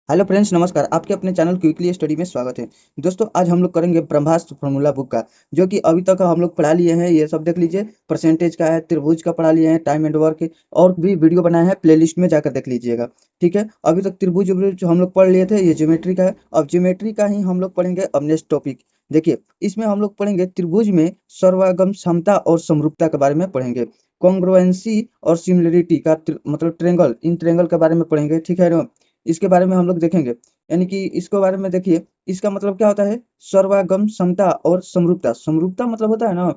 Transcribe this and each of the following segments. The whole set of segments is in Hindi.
हेलो फ्रेंड्स, नमस्कार। आपके अपने चैनल क्विकली स्टडी में स्वागत है। दोस्तों, आज हम लोग करेंगे ब्रह्मास्त्र फॉर्मूला बुक का, जो कि अभी तक हम लोग पढ़ा लिए हैं। ये सब देख लीजिए। परसेंटेज का है, त्रिभुज का पढ़ा लिए हैं, टाइम एंड वर्क और भी वीडियो बनाए हैं, प्लेलिस्ट में जाकर देख लीजिएगा। ठीक है, अभी तक त्रिभुज जो हम लोग पढ़ लिए थे, ये ज्योमेट्री का है। अब ज्योमेट्री का ही हम लोग पढ़ेंगे अब नेक्स्ट टॉपिक। देखिए, इसमें हम लोग पढ़ेंगे त्रिभुज में सर्वागम समता और समरूपता के बारे में पढ़ेंगे। कॉन्ग्रुएंसी और सिमिलरिटी का मतलब ट्रेंगल, इन ट्रेंगल के बारे में पढ़ेंगे। ठीक है ना? इसके बारे में हम लोग देखेंगे। यानी कि इसके बारे में देखिए, इसका मतलब क्या होता है? सर्वागम समता और समरूपता। समरूपता मतलब होता है ना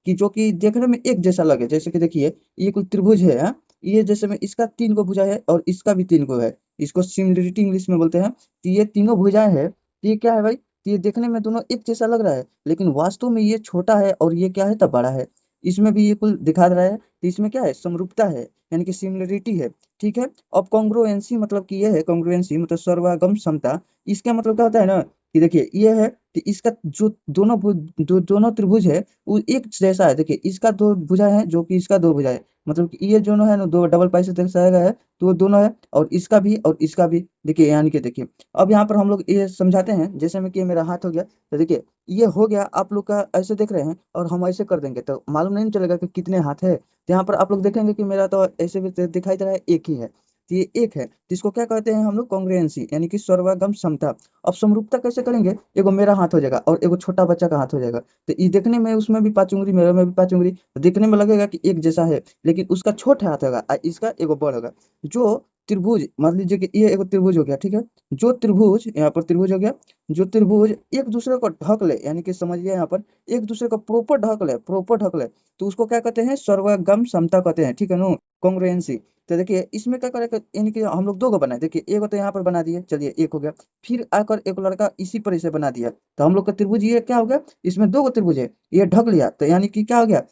कि जो कि देखने में एक जैसा लगे। जैसे कि देखिए, ये कोई त्रिभुज है, हाँ? ये जैसे में इसका तीन को भुजा है और इसका भी तीन को है। इसको सिमिलरिटी इंग्लिश में बोलते हैं कि ये तीनों भुजाएं है, तो ये क्या है भाई? तो ये देखने में दोनों एक जैसा लग रहा है, लेकिन वास्तव में ये छोटा है और ये क्या है, तब बड़ा है। इसमें भी ये कुल दिखा रहा है, तो इसमें क्या है? समरूपता है, यानी कि सिमिलरिटी है। ठीक है। अब कॉन्ग्रुएंसी मतलब कि ये है, कॉन्ग्रुएंसी मतलब सर्वागम समता। इसका मतलब क्या होता है ना कि देखिए, ये है कि इसका जो दोनों त्रिभुज है वो एक जैसा है। देखिए, इसका दो भुजा है जो कि इसका दो भुजा है। मतलब कि ये दोनों है ना, दो डबल पाई से दर्शाया गया है, तो वो दोनों है। और इसका भी देखिए, यानी कि देखिए, अब यहाँ पर हम लोग ये समझाते हैं। जैसे में कि ये मेरा हाथ हो गया, तो देखिए ये हो गया। आप लोग का ऐसे देख रहे हैं और हम ऐसे कर देंगे तो मालूम नहीं चलेगा कि कितने हाथ है। तो यहाँ पर आप लोग देखेंगे कि मेरा तो ऐसे भी दिखाई दे रहा है, एक ही है। तो ये एक है, तो इसको क्या कहते हैं हम लोग? कॉन्ग्रुएंसी, यानी कि सर्वागम समता। अब समरूपता कैसे करेंगे? एगो मेरा हाथ हो जाएगा और एगो छोटा बच्चा का हाथ हो जाएगा, तो ये देखने में उसमें भी 5 उंगली, मेरे में भी 5 उंगली, तो देखने में लगेगा कि एक जैसा है। लेकिन उसका छोटा हाथ होगा और इसका एगो बड़ होगा। जो त्रिभुज, मान लीजिए कि ये एगो त्रिभुज हो गया। ठीक है। जो त्रिभुज, यहाँ पर त्रिभुज हो गया। जो त्रिभुज एक दूसरे को ढक ले, यानी कि समझिए यहाँ पर एक दूसरे को प्रॉपर ढक ले, प्रॉपर ढक ले, तो उसको क्या कहते हैं? सर्वगम समता कहते हैं। ठीक है नो? कॉन्ग्रुएंसी। तो देखिए, इसमें क्या करेगा, यानी कि हम लोग दो को बनाए। देखिए, एक तो यहाँ पर बना दिए, चलिए एक हो गया। फिर आकर एक लड़का इसी पर इसे बना दिया, तो हम लोग का त्रिभुज ये क्या हो गया? इसमें दो को त्रिभुज है, ये ढक लिया, तो यानी कि क्या हो गया?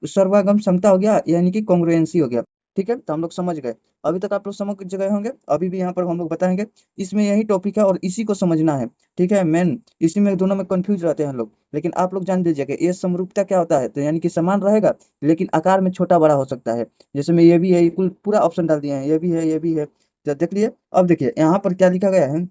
सर्वागम समता हो गया, यानी कि कॉन्ग्रुएंसी हो गया। ठीक है, तो हम लोग समझ गए। अभी तक आप लोग समझ गए होंगे। अभी भी यहाँ पर हम लोग बताएंगे। इसमें यही टॉपिक है और इसी को समझना है। ठीक है, मेन इसी में दोनों में कंफ्यूज रहते हैं लोग। लेकिन आप लोग जान लीजिएगा ये समरूपता क्या होता है, तो यानी कि समान रहेगा, लेकिन आकार में छोटा बड़ा हो सकता है। जैसे में ये भी है, ये कुल पूरा ऑप्शन डाल दिए हैं, ये भी है, ये भी है। तो देख लिए। अब देखिए यहाँ पर क्या लिखा गया है।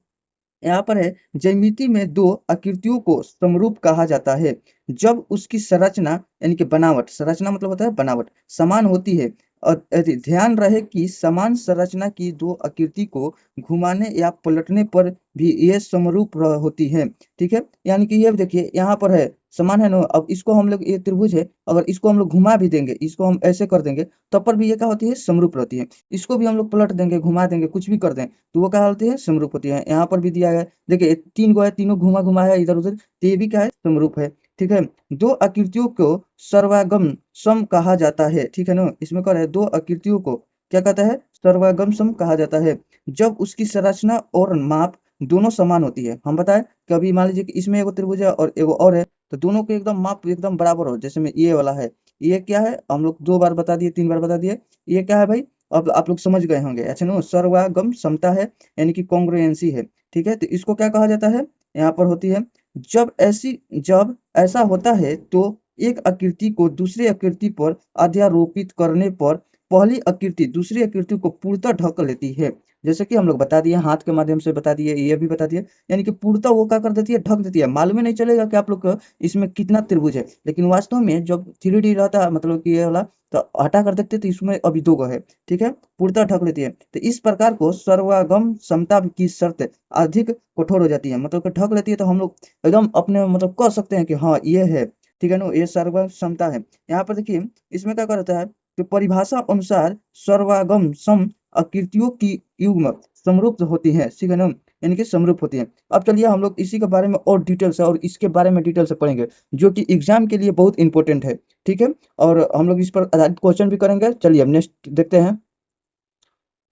यहाँ पर है, ज्यामिति में दो आकृतियों को समरूप कहा जाता है जब उसकी संरचना, यानी कि बनावट, संरचना मतलब होता है बनावट, समान होती है। और यदि ध्यान रहे कि समान संरचना की दो आकृति को घुमाने या पलटने पर भी ये समरूप होती है। ठीक है, यानी कि ये देखिए यहाँ पर है, समान है ना। अब इसको हम लोग, ये त्रिभुज है, अगर इसको हम लोग घुमा भी देंगे, इसको हम ऐसे कर देंगे, तब पर भी ये क्या होती है? समरूप रहती है। इसको भी हम लोग पलट देंगे, घुमा देंगे, कुछ भी कर दें, तो वो क्या होती है? समरूप होती है। यहाँ पर भी दिया गया है, देखिए तीन गो है, तीनों घुमा घुमा है इधर उधर, तो ये भी क्या है? समरूप है। ठीक है। दो आकृतियों को सर्वागम सम कहा जाता है। ठीक है ना? इसमें क्या है? दो आकृतियों को क्या कहता है? सर्वागम सम कहा जाता है जब उसकी संरचना और माप दोनों समान होती है। हम बताएं, कभी मान लीजिए कि इसमें एगो त्रिभुज है और एगो और है, तो दोनों के एकदम माप एकदम बराबर हो। जैसे में ये वाला है, ये क्या है? हम लोग दो बार बता दिए, तीन बार बता दिए। ये क्या है भाई? अब आप लोग समझ गए होंगे। अच्छा नो, सर्वागम समता है, यानी कि कॉन्ग्रुएंसी है। ठीक है, तो इसको क्या कहा जाता है? यहाँ पर होती है, जब ऐसा होता है तो एक आकृति को दूसरी आकृति पर अध्यारोपित करने पर पहली आकृति दूसरी आकृति को पूर्णतः ढक लेती है। जैसे कि हम लोग बता दिए, हाथ के माध्यम से बता दिए, ये भी बता दिए। यानी कि पूर्णतः वो क्या कर देती है? ढक देती है। मालूम ही नहीं चलेगा कि आप लोग को इसमें कितना त्रिभुज है। लेकिन वास्तव में जब 3D रहता है, मतलब कि ये वाला, तो हटा कर देखते तो इसमें अभी दो को है। ठीक है, पूर्णतः ढक लेती है। तो इस प्रकार को सर्वागम समता की शर्त अधिक कठोर हो जाती है, मतलब कि ढक लेती है, तो हम लोग एकदम अपने मतलब कह सकते हैं कि हाँ ये है। ठीक है ना? ये सर्वागम समता है। यहाँ पर देखिए, इसमें क्या करता है कि परिभाषा अनुसार सर्वागम सम आकृतियों की युग्म समरूप होती है। ठीक है ना? यानी कि समरूप होती है। अब चलिए हम लोग इसी के बारे में और डिटेल से, और इसके बारे में डिटेल से पढ़ेंगे, जो कि एग्जाम के लिए बहुत इंपॉर्टेंट है। ठीक है, और हम लोग इस पर आधारित क्वेश्चन भी करेंगे। चलिए अब नेक्स्ट देखते हैं।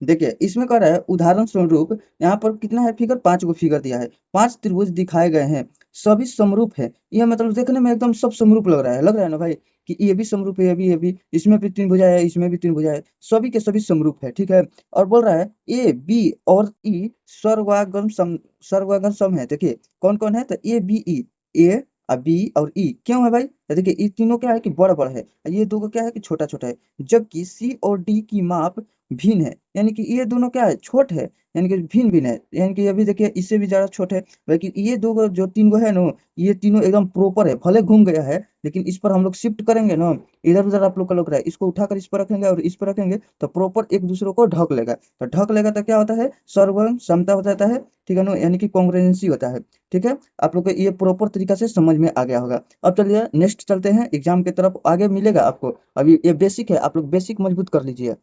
देखिए, इसमें कह रहा है उदाहरण स्वरूप, यहाँ पर कितना है फिगर? 5 गो फिगर दिया है, 5 त्रिभुज दिखाए गए हैं, सभी समरूप है। यह मतलब देखने में एकदम सब समरूप लग रहा है ना भाई, कि ये भी समरूप है, ये भी, इसमें भी तीन भुजा है, इसमें भी तीन भुजा है, सभी के सभी समरूप है। ठीक है। और बोल रहा है ए बी और ई सर्वागम सम है। देखिए कौन कौन है? तो ए बी ई, ए और बी और ई क्यों है भाई? तो देखिए ये तीनों क्या है कि बड़ा बड़ा है, ये दो को क्या है कि छोटा छोटा है, जबकि सी और डी की माप भिन्न है, यानी कि ये दोनों क्या है छोट है, यानी कि भिन्न भिन्न है, यानी कि अभी देखिए इससे भी ज्यादा छोट है। लेकिन ये दो को जो तीन गो है ना, ये तीनों एकदम प्रॉपर है, भले घूम गया है लेकिन इस पर हम लोग शिफ्ट करेंगे ना, इधर उधर आप लोग का लग रहा है, इसको उठाकर इस पर रखेंगे और इस पर रखेंगे तो प्रॉपर एक दूसरे को ढक लेगा, तो ढक लेगा तो क्या होता है सर्वम समता हो जाता है, ठीक है ना, यानी कि कॉन्ग्रुएंसी होता है। ठीक है, आप लोग को ये प्रॉपर तरीका से समझ में आ गया होगा। अब चलिए नेक्स्ट चलते हैं एग्जाम की तरफ, आगे मिलेगा आपको, अभी ये बेसिक है, आप लोग बेसिक मजबूत कर लीजिए।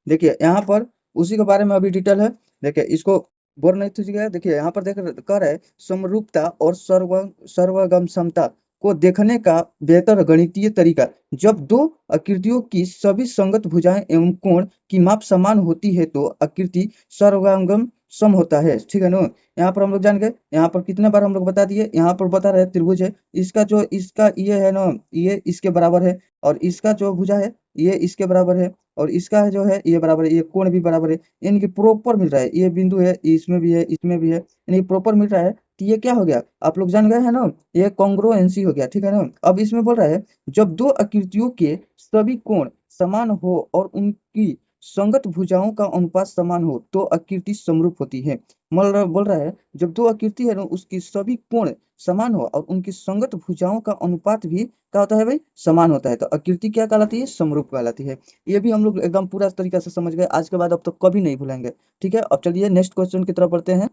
देखिए यहाँ पर उसी के बारे में अभी डिटेल है। देखिए इसको बोर नहीं कीजिएगा, देखिए यहाँ पर देख कर है समरूपता और सर्वगम समता को देखने का बेहतर गणितीय तरीका, जब दो आकृतियों की सभी संगत भुजाएं एवं कोण की माप समान होती है तो आकृति सर्वांगम सम होता है, ठीक है ना। यहाँ पर हम लोग जान गए, यहाँ पर कितने बार हम लोग बता दिए, यहाँ पर बता रहे त्रिभुज है, इसका जो इसका ये है ना, ये इसके बराबर है, और इसका जो भुजा है ये इसके बराबर है, और इसका जो है ये बराबर है, ये कोण भी बराबर है, यानी कि प्रॉपर मिल रहा है, ये बिंदु है इसमें भी है इसमें भी है, यानी प्रॉपर मिल रहा है। तो ये क्या हो गया आप लोग जान गए हैं ना, ये कॉन्ग्रुएंसी हो गया, ठीक है ना। अब इसमें बोल रहा है जब दो आकृतियों के सभी कोण समान हो और उनकी संगत भुजाओं का अनुपात समान हो तो आकृति समरूप होती है। बोल रहा है जब दो आकृति है ना उसकी सभी कोण समान हो और उनकी संगत भुजाओं का अनुपात भी क्या होता है भाई समान होता है तो आकृति क्या कहलाती है समरूप कहलाती है। ये भी हम लोग एकदम पूरा तरीका से समझ गए, आज के बाद अब तो कभी नहीं भूलेंगे। ठीक है, अब चलिए नेक्स्ट क्वेश्चन की तरफ बढ़ते हैं।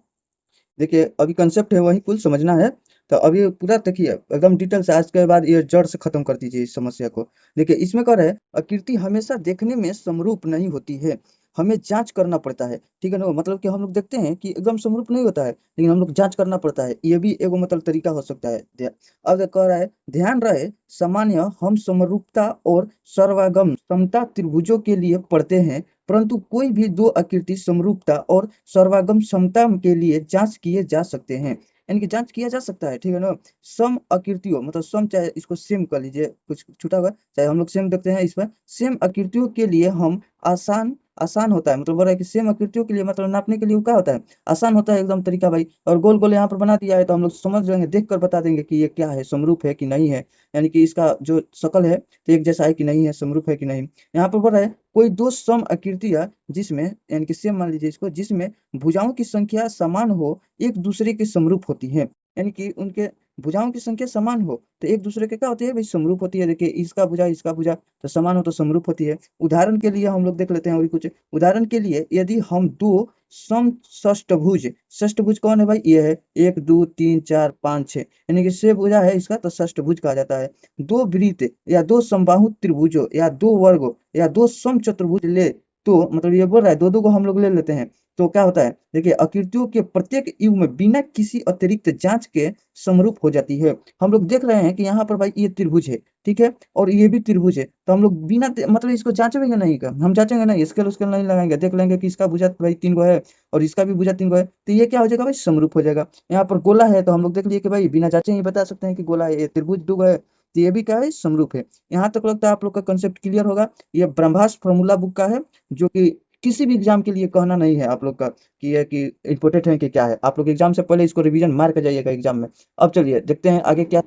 देखिए अभी कंसेप्ट है वही कुल समझना है, तो अभी पूरा देखिए एकदम डिटेल से, आज के बाद ये जड़ से खत्म कर दीजिए इस समस्या को। देखिए इसमें कह रहा है आकृति हमेशा देखने में समरूप नहीं होती है, हमें जांच करना पड़ता है, ठीक है ना, मतलब कि हम लोग देखते हैं कि एकदम समरूप नहीं होता है लेकिन हम लोग जांच करना पड़ता है, ये भी एगो मतलब तरीका हो सकता है। अब कह रहा है ध्यान रहे सामान्य हम समरूपता और सर्वागम समता त्रिभुजों के लिए पढ़ते हैं, परंतु कोई भी दो आकृति समरूपता और सर्वागम समता के लिए जांच किए जा सकते हैं, यानी कि जांच किया जा सकता है, ठीक है ना। सम आकृतियों मतलब सम, चाहे इसको सेम कर लीजिए, कुछ छूटा हुआ चाहे हम लोग सेम देखते हैं इसमें, सेम आकृतियों के लिए हम आसान आसान होता है, मतलब बोल रहा है कि सेम आकृतियों के लिए मतलब नापने के लिए वो क्या होता है आसान होता है एकदम तरीका भाई। और गोल गोल यहाँ पर बना दिया है तो हम लोग समझ जाएंगे, देख कर बता देंगे कि ये क्या है समरूप है कि नहीं है, यानी कि इसका जो शकल है तो एक जैसा है कि नहीं है, समरूप है कि नहीं। यहाँ पर बोल रहा है कोई दो सम आकृतियां जिसमें, यानी कि सेम मान लीजिए इसको, जिसमें भुजाओं की संख्या समान हो एक दूसरे के समरूप होती है, यानी कि उनके भुजाओं की संख्या समान हो तो एक दूसरे के क्या होती है भाई समरूप होती है। देखिए इसका भुजा तो समान हो तो समरूप होती है। उदाहरण के लिए हम लोग देख लेते हैं और कुछ उदाहरण के लिए, यदि हम दो सम षष्ठभुज, षष्ठभुज कौन है भाई, ये है 1 2 3 4 5 6, यानी कि से भुजा है इसका तो षष्ठभुज कहा जाता है। दो वृत्त या दो समबाहु त्रिभुजों या दो वर्गों या दो सम चतुर्भुज ले, तो मतलब ये बोल रहा है दो दो को हम लोग ले लेते हैं तो क्या होता है, देखिए आकृतियों के प्रत्येक युग में बिना किसी अतिरिक्त जांच के समरूप हो जाती है। हम लोग देख रहे हैं कि यहाँ पर भाई ये त्रिभुज है, ठीक है, और ये भी त्रिभुज है, तो हम लोग बिना मतलब इसको जांचेंगे नहीं, का हम जांचेंगे नहीं, स्केल उसकेल नहीं लगाएंगे, देख लेंगे कि इसका भुजा भाई 3 गो है और इसका भी भुजा 3 गो है, तो ये क्या हो जाएगा भाई समरूप हो जाएगा। यहाँ पर गोला है तो हम लोग देख लिए कि भाई बिना जांचे ही बता सकते हैं कि गोला है, ये त्रिभुज 2 गो है तो ये भी क्या है समरूप है। यहाँ तक लगता है आप लोग का कंसेप्ट क्लियर होगा। ये ब्रह्मास्त्र फॉर्मूला बुक का है, जो कि किसी भी एग्जाम के लिए कहना नहीं है आप लोग का कि ये कि इम्पोर्टेंट है कि क्या है, आप लोग एग्जाम से पहले इसको रिवीजन मार के जाइएगा एग्जाम में। अब चलिए देखते हैं आगे क्या।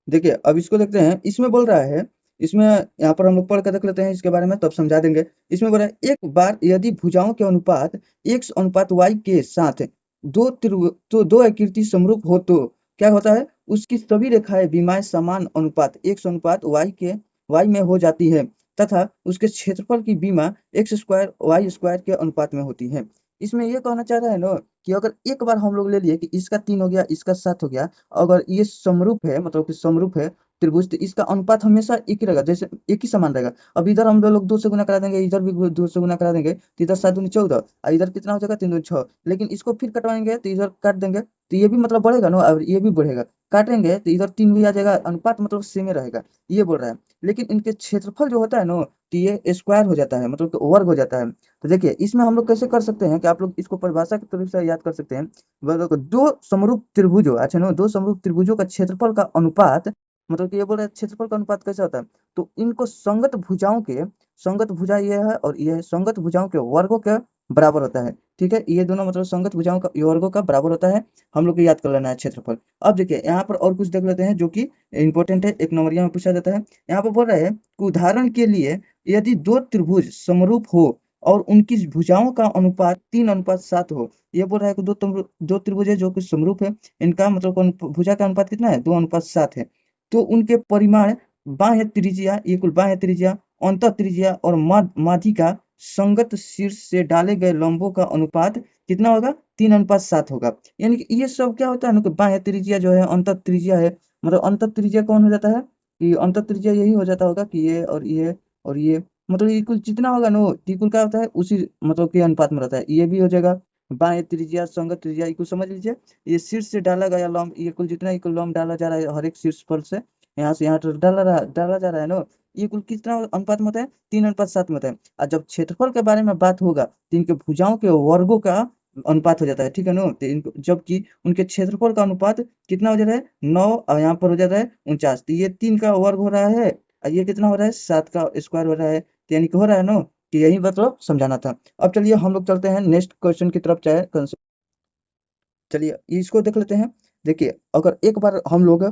देखिए अब इसको देखते हैं, इसमें बोल रहा है, इसमें यहाँ पर हम लोग पढ़ कर देख लेते हैं इसके बारे में तब समझा देंगे। इसमें बोल रहा है एक बार यदि भुजाओं के अनुपात x अनुपात y के साथ दो आकृति समरूप हो तो क्या होता है, उसकी सभी रेखाएं विमाएं समान अनुपात x अनुपात y में हो जाती है तथा उसके क्षेत्रफल की विमा x स्क्वायर y स्क्वायर के अनुपात में होती है। इसमें ये कहना चाह रहा है ना कि अगर एक बार हम लोग ले लिए कि इसका 3 हो गया इसका 7 हो गया, अगर ये समरूप है मतलब कि समरूप है त्रिभुज, तो इसका अनुपात हमेशा एक ही रहेगा, जैसे एक ही समान रहेगा। अब इधर हम लोग 2 से गुना करा देंगे, इधर भी 2 से गुना करा देंगे तो इधर 7 दूनी 14 और इधर कितना हो जाएगा 3 दूनी 6, लेकिन इसको फिर कटवाएंगे तो इधर काट देंगे तो ये भी मतलब बढ़ेगा ना और ये भी बढ़ेगा, काटेंगे तो इधर 3 भी आ जाएगा, अनुपात मतलब सेम ही रहेगा, ये बोल रहा है। लेकिन इनके क्षेत्रफल जो होता है ना तो ये स्क्वायर हो जाता है, मतलब कि वर्ग हो जाता है। तो देखिए इसमें हम लोग कैसे कर सकते हैं कि आप लोग इसको परिभाषा की तरफ से याद कर सकते हैं। मतलब दो समरूप त्रिभुजों, अच्छा ना, दो समरूप त्रिभुजों का क्षेत्रफल का अनुपात, मतलब कि ये बोल रहे हैं क्षेत्रफल का अनुपात कैसे होता है, तो इनको संगत भुजाओं के, संगत भुजा ये है और ये है, संगत भुजाओं के वर्गों के बराबर होता है। ठीक है, ये दोनों मतलब संगत भुजाओं का वर्गों का बराबर होता है। हम लोग को याद कर लेना है क्षेत्रफल। अब देखिए यहाँ पर और कुछ देख लेते हैं जो कि इंपॉर्टेंट है, एक नंबरिया में पूछा जाता है। यहाँ पर बोल रहे हैं कि उदाहरण के लिए यदि दो त्रिभुज समरूप हो और उनकी भुजाओं का अनुपात 3:7 हो। ये बोल रहा है कि दो त्रिभुज है जो कि समरूप है, इनका मतलब भुजा का अनुपात कितना है, 2:7 है। तो उनके परिमाण बाह्य त्रिज्या, ये कुल बाह्य त्रिज्या, अंतः त्रिज्या और माध्यिका का संगत शीर्ष से डाले गए लंबों का अनुपात कितना होगा, 3:7 होगा। यानी कि ये सब क्या होता है ना, कि बाह्य त्रिज्या जो है, अंतः त्रिज्या है। मतलब अंतः त्रिज्या कौन हो जाता है, कि अंतः त्रिज्या यही हो जाता होगा कि ये और ये और ये, मतलब ये कुल जितना होगा ना, ये कुल क्या होता है उसी मतलब के अनुपात में रहता है। ये भी हो जाएगा बाह्य त्रिज्या, संगत त्रिज्या, ये कुल समझ लीजिए। ये शीर्ष से डाला गया लंब, ये कुल जितना ये कुल लंब डाला जा रहा है हर एक शीर्ष पर से, यहाँ से यहाँ तक डाला जा रहा है ना, ये कुल कितना अनुपात में होता है, 3:7 में होता है। और जब क्षेत्रफल के बारे में बात होगा तो इनके भुजाओं के वर्गों का अनुपात हो जाता है। ठीक है ना, तो इनको जबकि उनके क्षेत्रफल का अनुपात कितना हो जाता है, 9, और यहाँ पर हो जाता है 49। तो ये 3 का वर्ग हो रहा है और ये कितना हो रहा है, 7 का स्क्वायर हो रहा है। तो यानी कि हो रहा है ना, कि यही मतलब समझाना था। अब चलिए हम लोग चलते हैं नेक्स्ट क्वेश्चन की तरफ, चाहे चलिए इसको देख लेते हैं। देखिए अगर एक बार हम लोग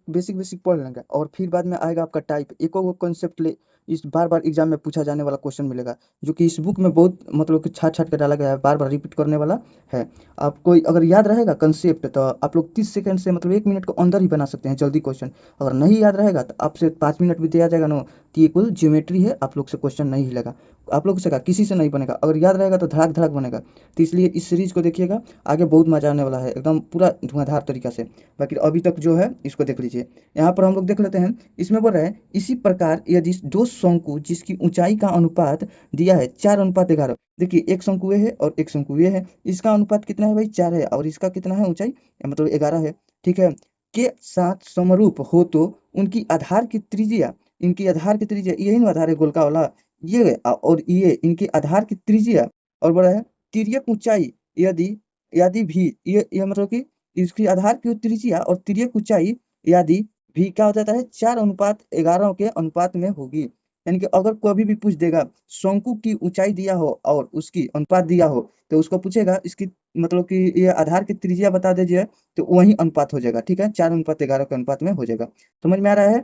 बेसिक बेसिक पढ़ लेंगे और फिर बाद में आएगा आपका टाइप, एक कॉन्सेप्ट ले इस बार बार एग्जाम में पूछा जाने वाला क्वेश्चन मिलेगा, जो कि इस बुक में बहुत मतलब कि छाट छाट के डाला गया है, बार बार रिपीट करने वाला है। आपको अगर याद रहेगा कंसेप्ट तो आप लोग 30 सेकंड से मतलब 1 मिनट के अंदर ही बना सकते हैं जल्दी क्वेश्चन। अगर नहीं याद रहेगा तो आपसे 5 मिनट भी दिया जाएगा ना, तो ये कुल ज्योमेट्री है, आप लोग से क्वेश्चन नहीं हिलेगा, आप लोग से का किसी से नहीं बनेगा। अगर याद रहेगा तो धड़ाक धड़ाक बनेगा। तो इसलिए इस सीरीज को देखिएगा, आगे बहुत मजा आने वाला है, एकदम पूरा धुआंधार तरीका से। बाकी अभी तक जो है इसको देख लीजिए। यहाँ पर हम लोग देख लेते हैं, इसमें बोल रहे हैं इसी प्रकार यदि दो शंकु जिसकी ऊंचाई का अनुपात दिया है 4:11। देखिए एक शंकु ये है और एक शंकु ये है, इसका अनुपात कितना है भाई, 4 है, और इसका कितना है ऊंचाई, मतलब 11 है। ठीक है, के साथ समरूप हो तो उनकी आधार की त्रिज्या, इनकी आधार की त्रिज्या यही ना आधार है गोलका वाला, ये और ये इनकी आधार की त्रिज्या, और बोला है तिर्यक ऊंचाई यदि यदि भी ये मतलब कि इसकी आधार की त्रिज्या और तिर्यक ऊंचाई यदि भी क्या हो जाता है, 4:11 के अनुपात में होगी। यानी कि अगर कभी भी पूछ देगा शंकु की ऊंचाई दिया हो और उसकी अनुपात दिया हो, तो उसको पूछेगा इसकी मतलब कि ये आधार की त्रिज्या बता दीजिए, तो वही अनुपात हो जाएगा। ठीक है, 4:11 के अनुपात में हो जाएगा। समझ में आ रहा है।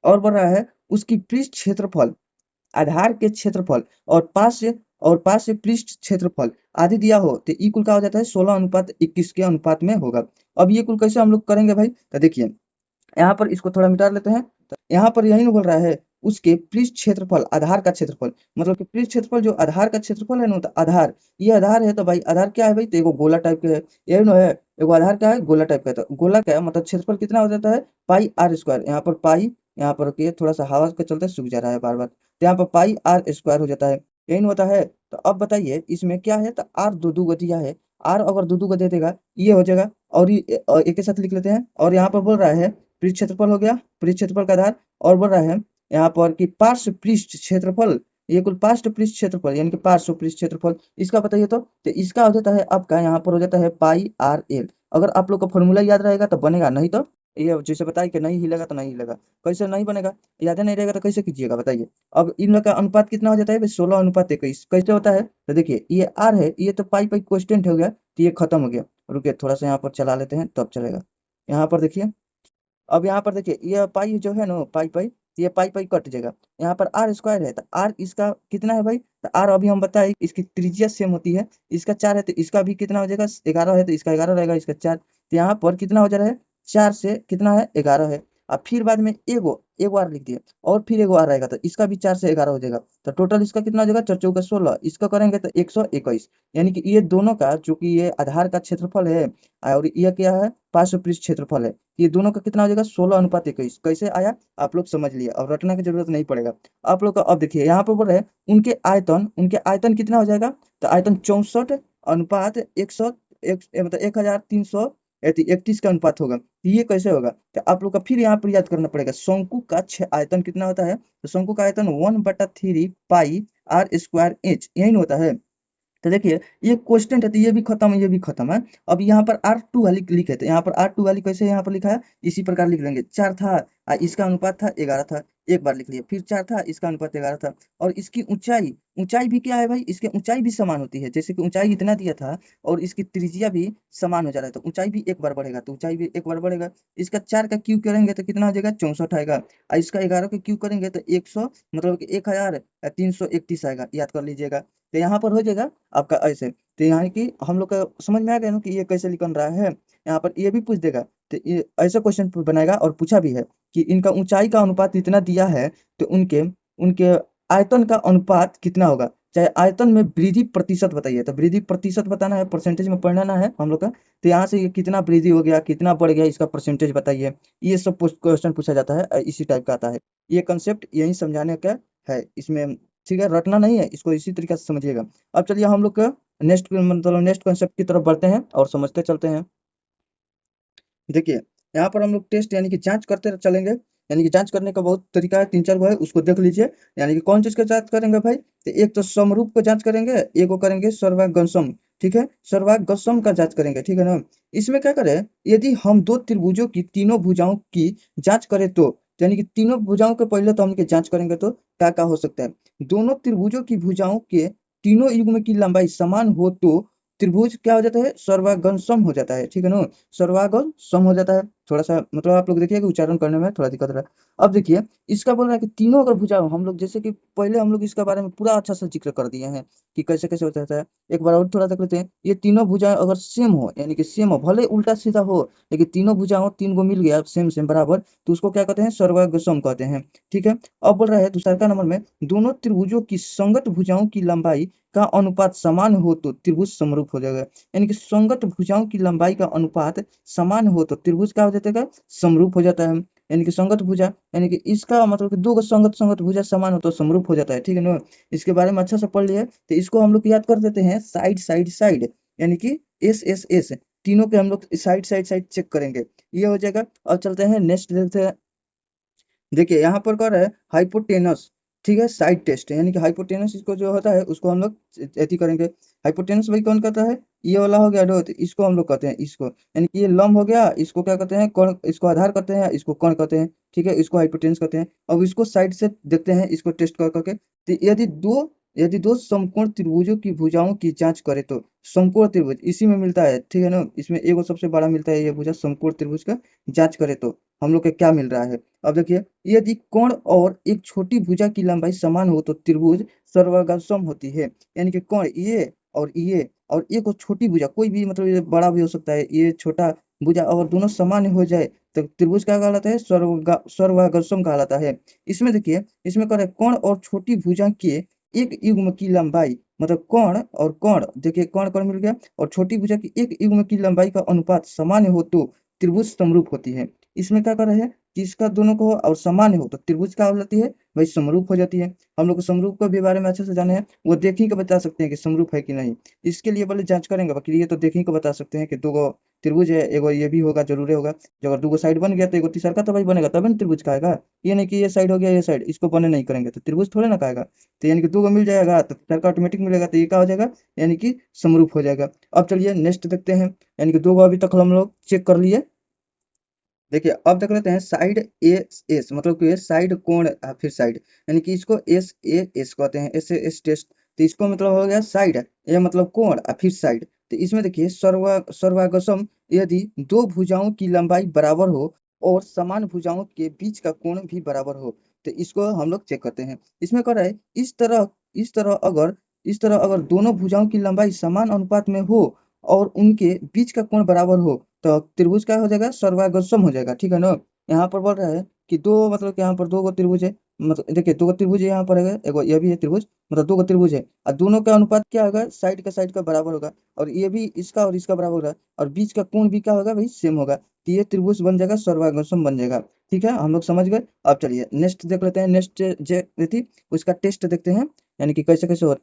और बढ़ रहा है उसकी पृष्ठ क्षेत्रफल, आधार के क्षेत्रफल और पास से पृष्ठ क्षेत्रफल आदि दिया हो, तो ई कुल का हो जाता है 16:21 के अनुपात में होगा। अब ये कुल कैसे हम लोग करेंगे भाई, तो देखिए यहाँ पर इसको थोड़ा मिटा लेते हैं। तो यहाँ पर यही नहीं बोल रहा है उसके पृष्ठ क्षेत्रफल, आधार का क्षेत्रफल, मतलब कि पृष्ठ क्षेत्रफल जो आधार का क्षेत्रफल है ना, तो आधार, ये आधार है तो भाई आधार क्या है भाई, तो एगो गोला टाइप के है, यही ना है, एगो आधार क्या है, गोला टाइप का है। तो गोला क्या है मतलब क्षेत्रफल कितना हो जाता है, पाई आर स्क्वायर। यहाँ पर पाई, यहाँ पर ये थोड़ा सा हवा के चलते सूख जा रहा है बार बार, तो यहाँ पर पाई आर स्क्वायर हो जाता है, यही नहीं होता है। तो अब बताइए इसमें क्या है, तो आर दो दो दिया है, आर अगर दो दो दे देगा ये हो जाएगा। और ये एक के साथ लिख लेते हैं। और यहाँ पर बोल रहा है पृष्ठ क्षेत्रफल हो गया, पृष्ठ क्षेत्रफल का आधार। और बोल रहा है यहाँ पर कि पार्श्व पृष्ठ क्षेत्रफल, ये कुल पार्श्व पृष्ठ क्षेत्रफल यानी कि पार्श्व पृष्ठ क्षेत्रफल, इसका बताइए तो इसका हो जाता है आपका यहाँ पर हो जाता है पाई आर एल। अगर आप लोग का फॉर्मूला याद रहेगा तो बनेगा, नहीं तो ये जैसे बताइए कि नहीं हिलेगा तो नहीं हिलेगा, कैसे नहीं बनेगा, याद नहीं रहेगा तो कैसे कीजिएगा बताइए। अब इन लोग का अनुपात कितना हो जाता है, 16:21 कैसे होता है, तो देखिए ये आर है, ये तो पाई पाई कांस्टेंट हो गया, तो ये खत्म हो गया। रुकिए थोड़ा सा यहाँ पर चला लेते हैं तब चलेगा। यहाँ पर देखिए, अब यहाँ पर देखिए ये पाई जो है ना, पाई पाई, ये पाई पाई कट जाएगा। यहाँ पर आर स्क्वायर है, तो आर इसका कितना है भाई, तो आर अभी हम बताए इसकी त्रिज्या सेम होती है, इसका 4 है तो इसका भी कितना हो जाएगा, 11 है तो इसका 11 रहेगा, इसका 4, तो यहाँ पर कितना हो जा रहा है, 4 से कितना है 11 है। अब फिर बाद में एगो आर लिख दिए, और फिर एगो आर रहेगा तो इसका भी 4 से 11 हो जाएगा। तो टोटल इसका कितना हो जाएगा, 4 चौका 16, इसका करेंगे तो 121। यानी कि ये दोनों का जो कि ये आधार का क्षेत्रफल है और ये क्या है, पार्श्व पृष्ठ क्षेत्रफल है, ये दोनों का कितना हो जाएगा, 16:21। कैसे आया आप लोग समझ लिए, और रटना की जरूरत नहीं पड़ेगा आप लोग का। अब देखिए यहाँ पर बोल रहे हैं उनके आयतन कितना हो जाएगा, तो आयतन 64:100, मतलब 1331 का अनुपात होगा। तो ये कैसे होगा, तो आप लोग का फिर यहाँ पर याद करना पड़ेगा शंकु का आयतन कितना होता है, तो शंकु का आयतन 1/3 पाई आर स्क्वायर एच, यही ना होता है। तो देखिए ये क्वेश्चन है तो ये भी खत्म, ये भी खत्म है। अब यहाँ पर R2 वाली लिखे थे, यहाँ पर R2 वाली कैसे यहाँ पर लिखा है, इसी प्रकार लिख लेंगे। 4 था इसका अनुपात था 11 था, एक बार लिख लिया, फिर 4 था, इसका अनुपात 11 था। और इसकी ऊंचाई, ऊंचाई भी क्या है भाई, इसकी ऊंचाई भी समान होती है। जैसे कि ऊंचाई इतना दिया था और इसकी त्रिज्या भी समान हो जा रहा है, तो ऊंचाई भी एक बार बढ़ेगा, तो ऊंचाई भी एक बार बढ़ेगा। इसका 4 का क्यूब करेंगे तो कितना हो जाएगा, 64 आएगा। और इसका 11 का क्यूब करेंगे तो 100, मतलब कि 1331 आएगा, याद कर लीजिएगा। तो यहाँ पर हो जाएगा आपका ऐसे। तो यहाँ की हम लोग का समझ में आ गया ना कि ये कैसे निकल रहा है। यहाँ पर ये भी पूछ देगा, तो ये ऐसा क्वेश्चन बनाएगा और पूछा भी है कि इनका ऊंचाई का अनुपात इतना दिया है, तो उनके उनके आयतन का अनुपात कितना होगा। चाहे आयतन में वृद्धि प्रतिशत बताइए, तो वृद्धि प्रतिशत बताना है, परसेंटेज में पढ़ना है हम लोग का। तो यहाँ से ये कितना वृद्धि हो गया, कितना बढ़ गया, इसका परसेंटेज बताइए। ये सब क्वेश्चन पूछा जाता है, इसी टाइप का आता है। ये कंसेप्ट यही समझाने का है इसमें, ठीक है, रटना नहीं है इसको, इसी तरीके से समझिएगा। अब चलिए हम लोग का नेक्स्ट कंसेप्ट की तरफ बढ़ते हैं और समझते चलते हैं। देखिए, यहाँ पर हम लोग टेस्ट यानी कि जांच करते चलेंगे। यानी कि जांच करने का बहुत तरीका है, 3-4 गो है, उसको देख लीजिए। यानी कि कौन चीज का जांच करेंगे भाई, तो एक तो समरूप को जांच करेंगे, एक को करेंगे सर्वागमसम। ठीक है, सर्वागमसम का जांच करेंगे, ठीक है ना। इसमें क्या करें, यदि हम दो त्रिभुजों की तीनों भुजाओं की जांच करें तो यानी कि तीनों भुजाओं के पहले तो हम इनकी जांच करेंगे, तो क्या क्या हो सकता है। दोनों त्रिभुजों की भुजाओं के तीनों युग्म की लंबाई समान हो तो त्रिभुज क्या हो जाता है, सर्वागमसम हो जाता है, ठीक है ना। सर्वागम सम हो जाता है। थोड़ा सा मतलब आप लोग देखिए कि उच्चारण करने में थोड़ा दिक्कत रहा है। अब देखिए, इसका बोल रहा है कि तीनों अगर भुजा हो, हम लोग जैसे कि पहले हम लोग इसके बारे में पूरा अच्छा सा जिक्र कर दिए हैं कि कैसे कैसे होता है। एक बार और थोड़ा देख लेते हैं। ये तीनों भुजाएं अगर सेम हो, यानी कि सेम हो, भले उल्टा सीधा हो, लेकिन तीनों भुजा हो, तीन गो मिल गया सेम सेम बराबर, तो उसको क्या कहते हैं, सर्वागम कहते हैं। ठीक है। अब बोल रहा है दूसरा नंबर में, दोनों त्रिभुजों की संगत भुजाओं की लंबाई का अनुपात समान हो तो त्रिभुज समरूप हो जाएगा। यानी कि संगत भुजाओं की लंबाई का अनुपात समान हो तो त्रिभुज क्या हो जाता है, समरूप हो जाता है। यानी कि संगत भुजा, यानी कि इसका मतलब कि दो गो संगत संगत भुजा समान हो तो समरूप हो जाता है, ठीक है ना। इसके बारे में अच्छा से पढ़ लिया, तो इसको हम लोग याद कर देते हैं साइड साइड साइड, यानी कि एस एस एस, तीनों के हम लोग साइड साइड साइड चेक करेंगे, ये हो जाएगा। और चलते हैं नेक्स्ट देखते हैं। देखिए यहाँ पर कर रहा है हाइपोटेनस, ठीक है, साइड टेस्ट, यानी कि हाइपोटेनस इसको जो होता है उसको हम लोग एथी करेंगे। हाइपोटेनस भाई कौन कहता है, ये वाला हो गया डो, तो इसको हम लोग कहते हैं, इसको यानी कि ये लंब हो गया, इसको क्या कहते हैं, कर्ण, इसको आधार कहते हैं, इसको कर्ण कहते हैं। ठीक है, इसको हाइपोटेनस कहते हैं। अब इसको साइड से देखते हैं, इसको टेस्ट कर करके, तो यदि दो समकोण त्रिभुजों की भुजाओं की जांच करें तो समकोण त्रिभुज इसी में मिलता है, ठीक है ना। इसमें एगो सबसे बड़ा मिलता है, ये भुजा समकोण त्रिभुज का जांच करें तो हम लोग को क्या मिल रहा है। अब देखिए, यदि कोण और एक छोटी भुजा की लंबाई समान हो तो त्रिभुज सर्वगासम होती है। यानी कि कोण ये और एक और छोटी भुजा, कोई भी मतलब ये बड़ा भी हो सकता है, ये छोटा भुजा, और दोनों समान हो जाए तो त्रिभुज क्या कहलाता है, सर्वागसम कहलाता है। इसमें देखिए, इसमें कह रहे हैं कोण और छोटी भुजा के एक युग्म की लंबाई, मतलब कोण देखिए, कोण मिल गया, और छोटी भुजा की एक युग्म की लंबाई का अनुपात समान हो तो त्रिभुज समरूप होती है। इसमें क्या कर रहे हैं कि इसका दोनों को हो और समान हो तो त्रिभुज क्या हो जाती है, वही समरूप हो जाती है। हम लोग को समरूप के भी बारे में अच्छे से जाने हैं, वो देख ही के बता सकते हैं कि समरूप है कि नहीं। इसके लिए पहले जांच करेंगे, बाकी ये तो देख ही के बता सकते हैं कि दो गो त्रिभुज है, एगो ये भी होगा, जरूर होगा। जब अगर दो गो साइड बन गया तो एगो तीसरा का तो भाई बनेगा, तभी ना त्रिभुज कहेगा। ये नहीं कि ये साइड हो गया, ये साइड, इसको बने नहीं करेंगे तो त्रिभुज थोड़े ना कहेगा। तो यानी कि दो गो मिल जाएगा तो तीसरा का ऑटोमेटिक मिलेगा, तो ये क्या हो जाएगा, यानी कि समरूप हो जाएगा। अब चलिए नेक्स्ट देखते हैं। यानी कि दो गो अभी तक हम लोग चेक कर लिए। देखिए अब देख लेते हैं साइड ए एस, मतलब कि साइड कोण, फिर साइड, यानी कि इसको एस ए एस कहते हैं, एस एस टेस्ट। तो इसको मतलब हो गया साइड, ये मतलब कोण और फिर साइड। तो इसमें देखिए सर्वागसम, यदि दो भुजाओं की लंबाई बराबर हो और समान भुजाओं के बीच का कोण भी बराबर हो, तो इसको हम लोग चेक करते हैं। इसमें कह रहा है इस तरह अगर दोनों भुजाओं की लंबाई समान अनुपात में हो और उनके बीच का कोण बराबर हो तो त्रिभुज क्या हो जाएगा, सर्वागसम हो जाएगा, ठीक है ना। यहाँ पर बोल रहा है कि दो, मतलब कि यहाँ पर दो गो त्रिभुज है, मतलब देखिए दो गो त्रिभुज है, यहाँ पर है एगो, ये भी है त्रिभुज, मतलब दो गो त्रिभुज है, और दोनों का अनुपात क्या होगा, साइड का बराबर होगा, और ये भी इसका और इसका बराबर होगा, और बीच का कोण भी क्या होगा भाई, सेम होगा, तो ये त्रिभुज बन जाएगा, सर्वागसम बन जाएगा। ठीक है, हम लोग समझ गए। अब चलिए नेक्स्ट देख लेते हैं, नेक्स्ट जो थी उसका टेस्ट देखते हैं, यानी कि कैसे कैसे हो।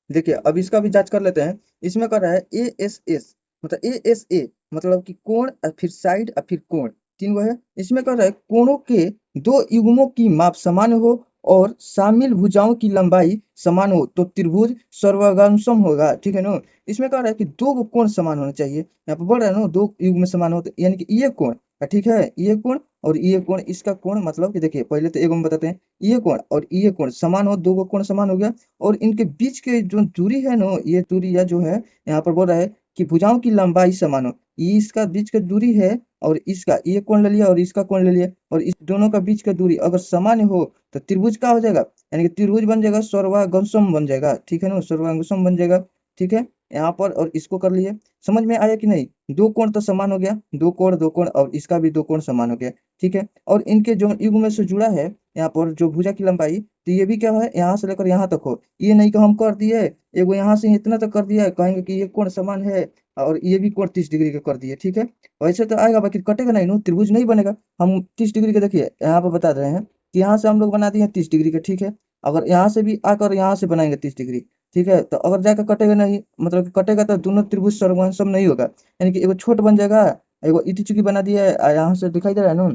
देखिए अब इसका भी जांच कर लेते हैं। इसमें कर रहा है ए एस एस, मतलब ए एस ए, मतलब कि कोण और फिर साइड और फिर कोण, तीन गो है। इसमें कर रहा है कोणों के दो युग्मों की माप समान हो और शामिल भुजाओं की लंबाई समान हो तो त्रिभुज सर्वगामसम होगा, ठीक है ना। इसमें कह रहा है कि दो कोण समान होना चाहिए, यहाँ पर बोल रहा है ना दो युग्म समान हो, तो यानी कि ये कोण, ठीक है, ये कोण और ये कोण, इसका कोण मतलब कि देखिए पहले तो एक हम बताते हैं, ये कोण और ये कोण समान हो, दो कोण समान हो गया, और इनके बीच के जो दूरी है ना, ये दूरी या जो है यहाँ पर बोल रहा है कि भुजाओं की लंबाई समान हो। ये इसका बीच का दूरी है और इसका ये कोण ले लिया और इसका कोण ले लिया, और इस दोनों का बीच का दूरी अगर समान हो तो त्रिभुज का हो जाएगा, यानी कि त्रिभुज बन जाएगा, सर्वांगसम बन जाएगा, ठीक है ना, सर्वांगसम बन जाएगा। ठीक है, यहाँ पर और इसको कर लिए। समझ में आया कि नहीं? दो कोण तो समान हो गया, दो कोण और इसका भी दो कोण समान हो गया। ठीक है, और इनके जो युग्म से जुड़ा है यहाँ पर जो भुजा की लंबाई, तो ये भी क्या है, यहाँ से लेकर यहाँ तक हो। ये नहीं कि हम कर दिए एगो यहाँ से इतना तक कर दिया, कहेंगे कि ये कोण समान है और ये भी कोण 30 डिग्री का कर दिए। ठीक है, वैसे तो आएगा, बाकी कटेगा नहीं, नो त्रिभुज नहीं बनेगा। हम 30 डिग्री का देखिए यहाँ पर बता रहे हैं कि यहाँ से हम लोग बना दिए हैं 30 डिग्री का। ठीक है, अगर यहाँ से भी आकर यहाँ से बनाएंगे 30 डिग्री, ठीक है, तो अगर जाकर कटेगा नहीं, मतलब कि कटेगा तो दोनों त्रिभुज सर्वसम नहीं होगा, यानी कि एगो छोट बन जाएगा, एगो इति चुकी बना दिया है, यहाँ से दिखाई दे रहा है ना।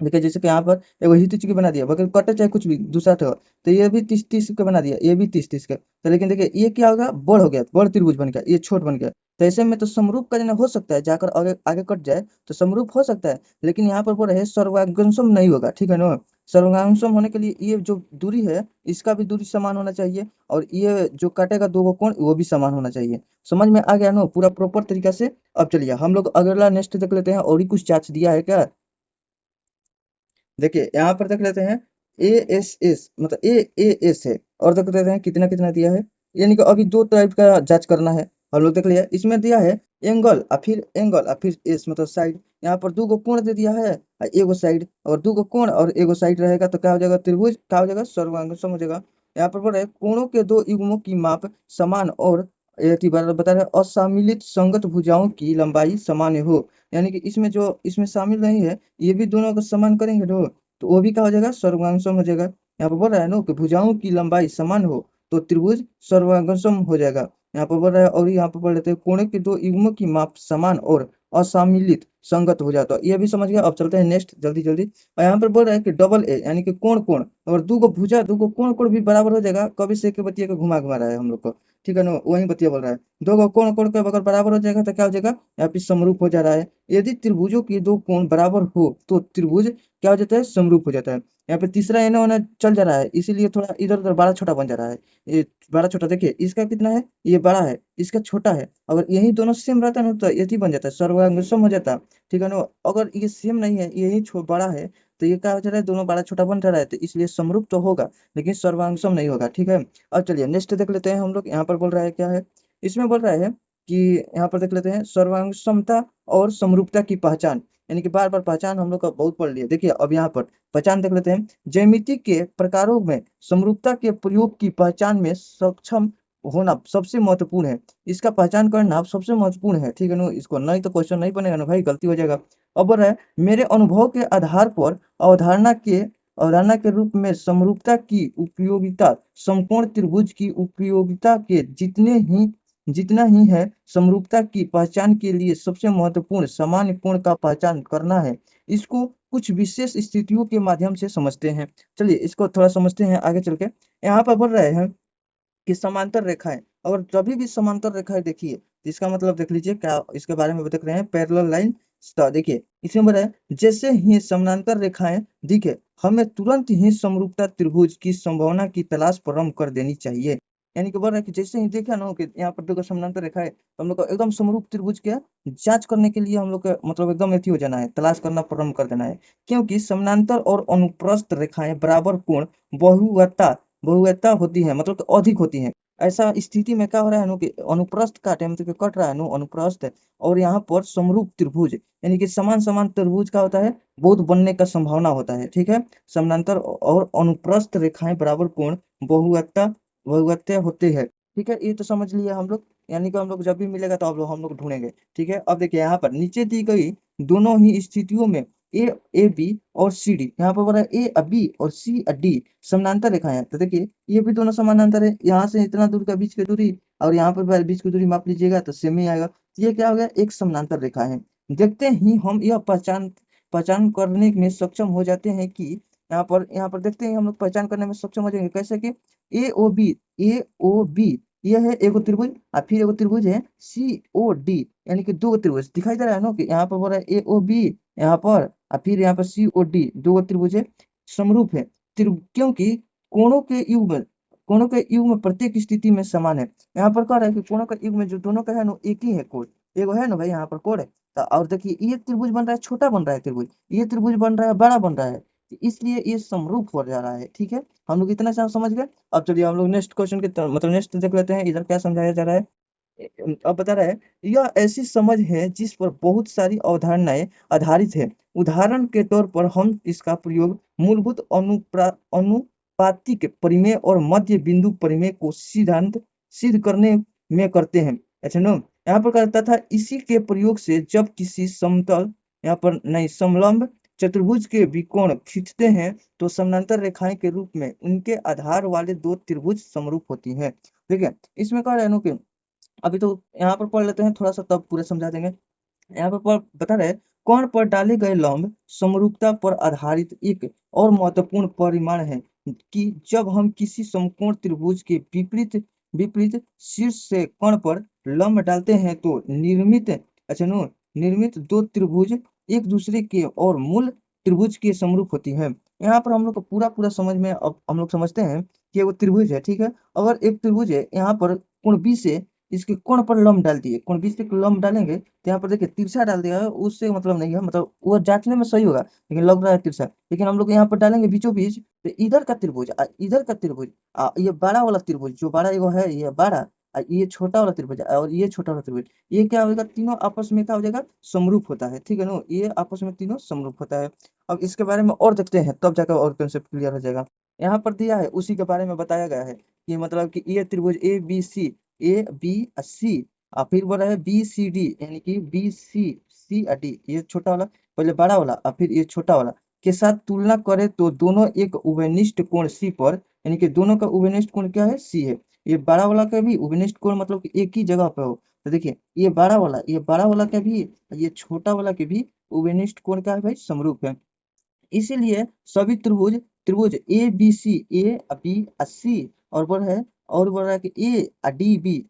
देखिए जैसे कि यहाँ पर एगो हित चुकी बना दिया, बगैर कटे चाहे कुछ भी दूसरा था, तो ये भी 30-30 का बना दिया, ये भी 30-30 का, तो लेकिन देखिए ये क्या होगा, बड़ हो गया, बड़ त्रिभुज बन गया, ये छोट बन गया। तो ऐसे में तो समरूप का जना हो सकता है, जाकर आगे आगे कट जाए तो समरूप हो सकता है, लेकिन यहाँ पर बोल रहे हैं सर्वांगसम नहीं होगा। ठीक है ना, सर्वांगसम होने के लिए ये जो दूरी है इसका भी दूरी समान होना चाहिए, और ये जो काटेगा दो कोण वो भी समान होना चाहिए। समझ में आ गया ना पूरा प्रॉपर तरीका से? अब चलिए हम लोग अगला नेक्स्ट देख लेते हैं, और ही कुछ चार्ज दिया है क्या। देखिए यहाँ पर देख लेते हैं, ए एस एस मतलब ए ए एस है, और देख लेते हैं कितना कितना दिया है, यानी कि अभी दो टाइप का जांच करना है। हम लोग देख लिया, इसमें दिया है एंगल और फिर एस मतलब साइड। यहाँ पर दो गो कोण दे दिया है और एगो साइड, और दो गो कोण और एगो साइड रहेगा तो क्या हो जाएगा, त्रिभुज क्या हो जाएगा, सर्वांग हो जाएगा। यहाँ पर बोल रहे हैं कोणों के दो युग्मों की माप समान और बता रहे हैं, असामिलित संगत भुजाओं की लंबाई समान हो, यानी कि इसमें जो इसमें शामिल नहीं है ये भी दोनों को समान करेंगे तो वो भी क्या हो जाएगा, सर्वांगसम हो जाएगा। यहाँ पर बोल रहा है ना कि भुजाओं की लंबाई समान हो तो त्रिभुज सर्वांगसम हो जाएगा। यहाँ पर बोल रहा है, और यहाँ पर बोल रहे थे कोने के दो युग्मों की माप समान और असामिलित संगत हो जाता है, ये भी समझ गया। अब चलते हैं नेक्स्ट जल्दी जल्दी। और यहाँ पर बोल रहा है कि डबल ए यानी कि कोण कोण, और दो गो भुजा दो गो कोण कोण भी बराबर हो जाएगा, कभी से के बतिया को घुमा घुमा रहा है हम लोग को। ठीक है ना, वही बतिया बोल रहा है, दो गो कोण कोण के अगर बराबर हो जाएगा तो क्या हो जाएगा, यहाँ पे समरूप हो जा रहा है। यदि त्रिभुजों के दो कोण बराबर हो तो त्रिभुज क्या हो जाता है, समरूप हो जाता है। यहाँ पे तीसरा एना ओना चल जा रहा है, इसीलिए थोड़ा इधर उधर बड़ा छोटा बन जा रहा है। ये बड़ा छोटा देखिए, इसका कितना है, ये बड़ा है, इसका छोटा है, अगर यही दोनों सेम रहता ना तो यही बन जाता है, सर्वांगसम हो जाता। ठीक है ना, अगर ये सेम नहीं है, यही बड़ा है, तो ये क्या हो जा रहा है, दोनों बड़ा छोटा बन जा रहा है, तो इसलिए समरूप तो होगा लेकिन सर्वांगसम नहीं होगा। ठीक है, अब चलिए नेक्स्ट देख लेते हैं हम लोग। यहाँ पर बोल रहा है क्या है, इसमें बोल रहा है कि यहाँ पर देख लेते हैं सर्वांग समता और समरूपता की पहचान, यानी कि बार बार पहचान हम लोग का बहुत पढ़ लिया। देखिए अब यहाँ पर पहचान देख लेते हैं, ज्यामिति के प्रकारों में समरूपता के प्रयोग की पहचान में सक्षम होना सबसे महत्वपूर्ण है, इसका पहचान करना सबसे महत्वपूर्ण है। ठीक है ना, इसको नहीं तो क्वेश्चन नहीं बनेगा ना भाई, गलती हो जाएगा। अब बोल रहा है मेरे अनुभव के आधार पर अवधारणा के रूप में समरूपता की उपयोगिता समकोण त्रिभुज की उपयोगिता के जितना ही है, समरूपता की पहचान के लिए सबसे महत्वपूर्ण सामान्य कोण का पहचान करना है। इसको कुछ विशेष स्थितियों के माध्यम से समझते हैं। चलिए इसको थोड़ा समझते हैं आगे चल के। यहाँ पर बोल रहे हैं कि समांतर रेखाएं, अगर कभी भी समांतर रेखाएं देखिए तो इसका मतलब देख लीजिए क्या, इसके बारे में देख रहे हैं, पैरेलल लाइन। देखिए इसमें बोल रहा है जैसे ही समानांतर रेखाएं दिखे हमें तुरंत ही समरूपता त्रिभुज की संभावना की तलाश प्रारंभ कर देनी चाहिए। यानी कि बोल रहा है कि जैसे ही देखा ना कि यहाँ पर देखो समानांतर रेखा है, तो हम लोग को एकदम समरूप त्रिभुज के जांच करने के लिए हम लोग का मतलब एकदम एथी हो जाना है, तलाश करना प्रारंभ कर देना है। क्योंकि समानांतर और अनुप्रस्थ रेखाएं बराबर कोण बहुवता बहुवता होती है, मतलब कि अधिक होती है। ऐसा स्थिति में क्या हो रहा है नु कि अनुप्रस्थ काटे मतलब कि कट रहा है नु अनुप्रस्थ, और यहाँ पर समरूप त्रिभुज यानी कि समान समान त्रिभुज का होता है, बहुत बनने का संभावना होता है। ठीक है, समानांतर और अनुप्रस्थ रेखाएं बराबर कोण बहुवत्ता बहुवत्य होते हैं। ठीक है, ये तो समझ लिया हम लोग, यानी कि हम लोग जब भी मिलेगा तो हम लोग ढूंढेंगे। ठीक है, अब देखिए यहाँ पर नीचे दी गई दोनों ही स्थितियों में ए ए बी और सी डी, यहाँ पर बोला ए बी और सी डी समानांतर रेखाएं हैं, तो देखिए ये भी दोनों समानांतर है, यहाँ से इतना दूर का बीच की दूरी और यहाँ पर बीच की दूरी माप लीजिएगा तो सेम ही आएगा। ये क्या हो गया, एक समानांतर रेखा है। देखते ही हम यह पहचान पहचान करने में सक्षम हो जाते हैं कि यहाँ पर देखते हैं हम लोग पहचान करने में सक्षम हो जाएंगे कैसे कि ए ओ बी ए ओ बी यह है एगो त्रिभुज, और फिर एगो त्रिभुज है सी ओ डी, यानी कि दो त्रिभुज दिखाई दे रहा है ना कि यहाँ पर बोल रहा है ए ओ बी यहाँ पर और फिर यहाँ पर सी और डी दो त्रिभुज है समरूप है क्योंकि कोणों के युग्म प्रत्येक स्थिति में समान है। यहाँ पर कह रहा है कि कोणों का युग्म जो दोनों का है ना एक ही है कोण, एगो है ना भाई यहाँ पर कोण है। तो और देखिए ये त्रिभुज बन रहा है छोटा बन रहा है त्रिभुज, ये त्रिभुज बन रहा है बड़ा बन रहा है, तो इसलिए ये समरूप हो जा रहा है। ठीक है, हम लोग इतना समझ गए। अब चलिए हम लोग नेक्स्ट क्वेश्चन के मतलब नेक्स्ट देख लेते हैं, इधर क्या समझाया जा रहा है। अब बता रहा है यह ऐसी समझ है जिस पर बहुत सारी अवधारणाएं आधारित है। उदाहरण के तौर पर हम इसका प्रयोग मूलभूत अनुपातिक परिमेय और मध्य बिंदु परिमेय को सिद्धांत सिद्ध करने में करते हैं। अच्छा नो, यहाँ पर कहता था इसी के प्रयोग से जब किसी समतल यहाँ पर नहीं समलंब चतुर्भुज के विकोण खींचते हैं तो समानांतर रेखाएं के रूप में उनके आधार वाले दो त्रिभुज समरूप होती हैं। ठीक है, इसमें कह रहे हैं कि अभी तो यहाँ पर पढ़ लेते हैं थोड़ा सा तब पूरे समझा देंगे। यहाँ पर बता रहे कोण पर डाले गए लंब समरूपता पर आधारित एक और महत्वपूर्ण परिमाण है कि जब हम किसी समकोण त्रिभुज के विपरीत विपरीत शीर्ष से कोण पर लंब डालते हैं तो निर्मित दो त्रिभुज एक दूसरे के और मूल त्रिभुज के समरूप होती है। यहाँ पर हम लोग को पूरा पूरा समझ में अब हम लोग समझते हैं कि वो त्रिभुज है। ठीक है, अगर एक त्रिभुज है यहाँ पर कोण बी से इसके कोण पर लंब डाल दिए, कोण बी से लंब डालेंगे तो यहाँ पर देखिए तिरछा डाल दिया है, उससे मतलब नहीं है, मतलब वो जांचने में सही होगा लेकिन लग रहा है तिरछा। लेकिन हम लोग यहाँ पर डालेंगे बीचों बीच तो इधर का त्रिभुज इधर का त्रिभुज ये बड़ा वाला त्रिभुज जो बड़ा एगो है ये बड़ा ये छोटा वाला त्रिभुज और ये छोटा वाला त्रिभुज, ये क्या होगा तीनों आपस में क्या हो जाएगा समरूप होता है। ठीक है ना, ये आपस में तीनों समरूप होता है। अब इसके बारे में और देखते हैं तब जाकर और कंसेप्ट क्लियर हो जाएगा। यहाँ पर दिया है उसी के बारे में बताया गया है कि मतलब कि ये त्रिभुज ए बी सी और फिर बोला है बी सी डी यानी कि बी सी और डी, ये छोटा वाला पहले बड़ा वाला और फिर ये छोटा वाला के साथ तुलना करें तो दोनों एक उभयनिष्ठ कोण सी पर, यानी कि दोनों का उभयनिष्ठ कोण क्या है सी है। ये बड़ा वाला का भी उभयनिष्ठ कोण मतलब कि एक ही जगह पे हो, तो देखिए ये बड़ा वाला का भी ये छोटा वाला के भी उभयनिष्ठ कोण क्या है भाई समरूप है। इसीलिए सभी त्रिभुज त्रिभुज ए बी सी और बोल रहा है कि ए डी बी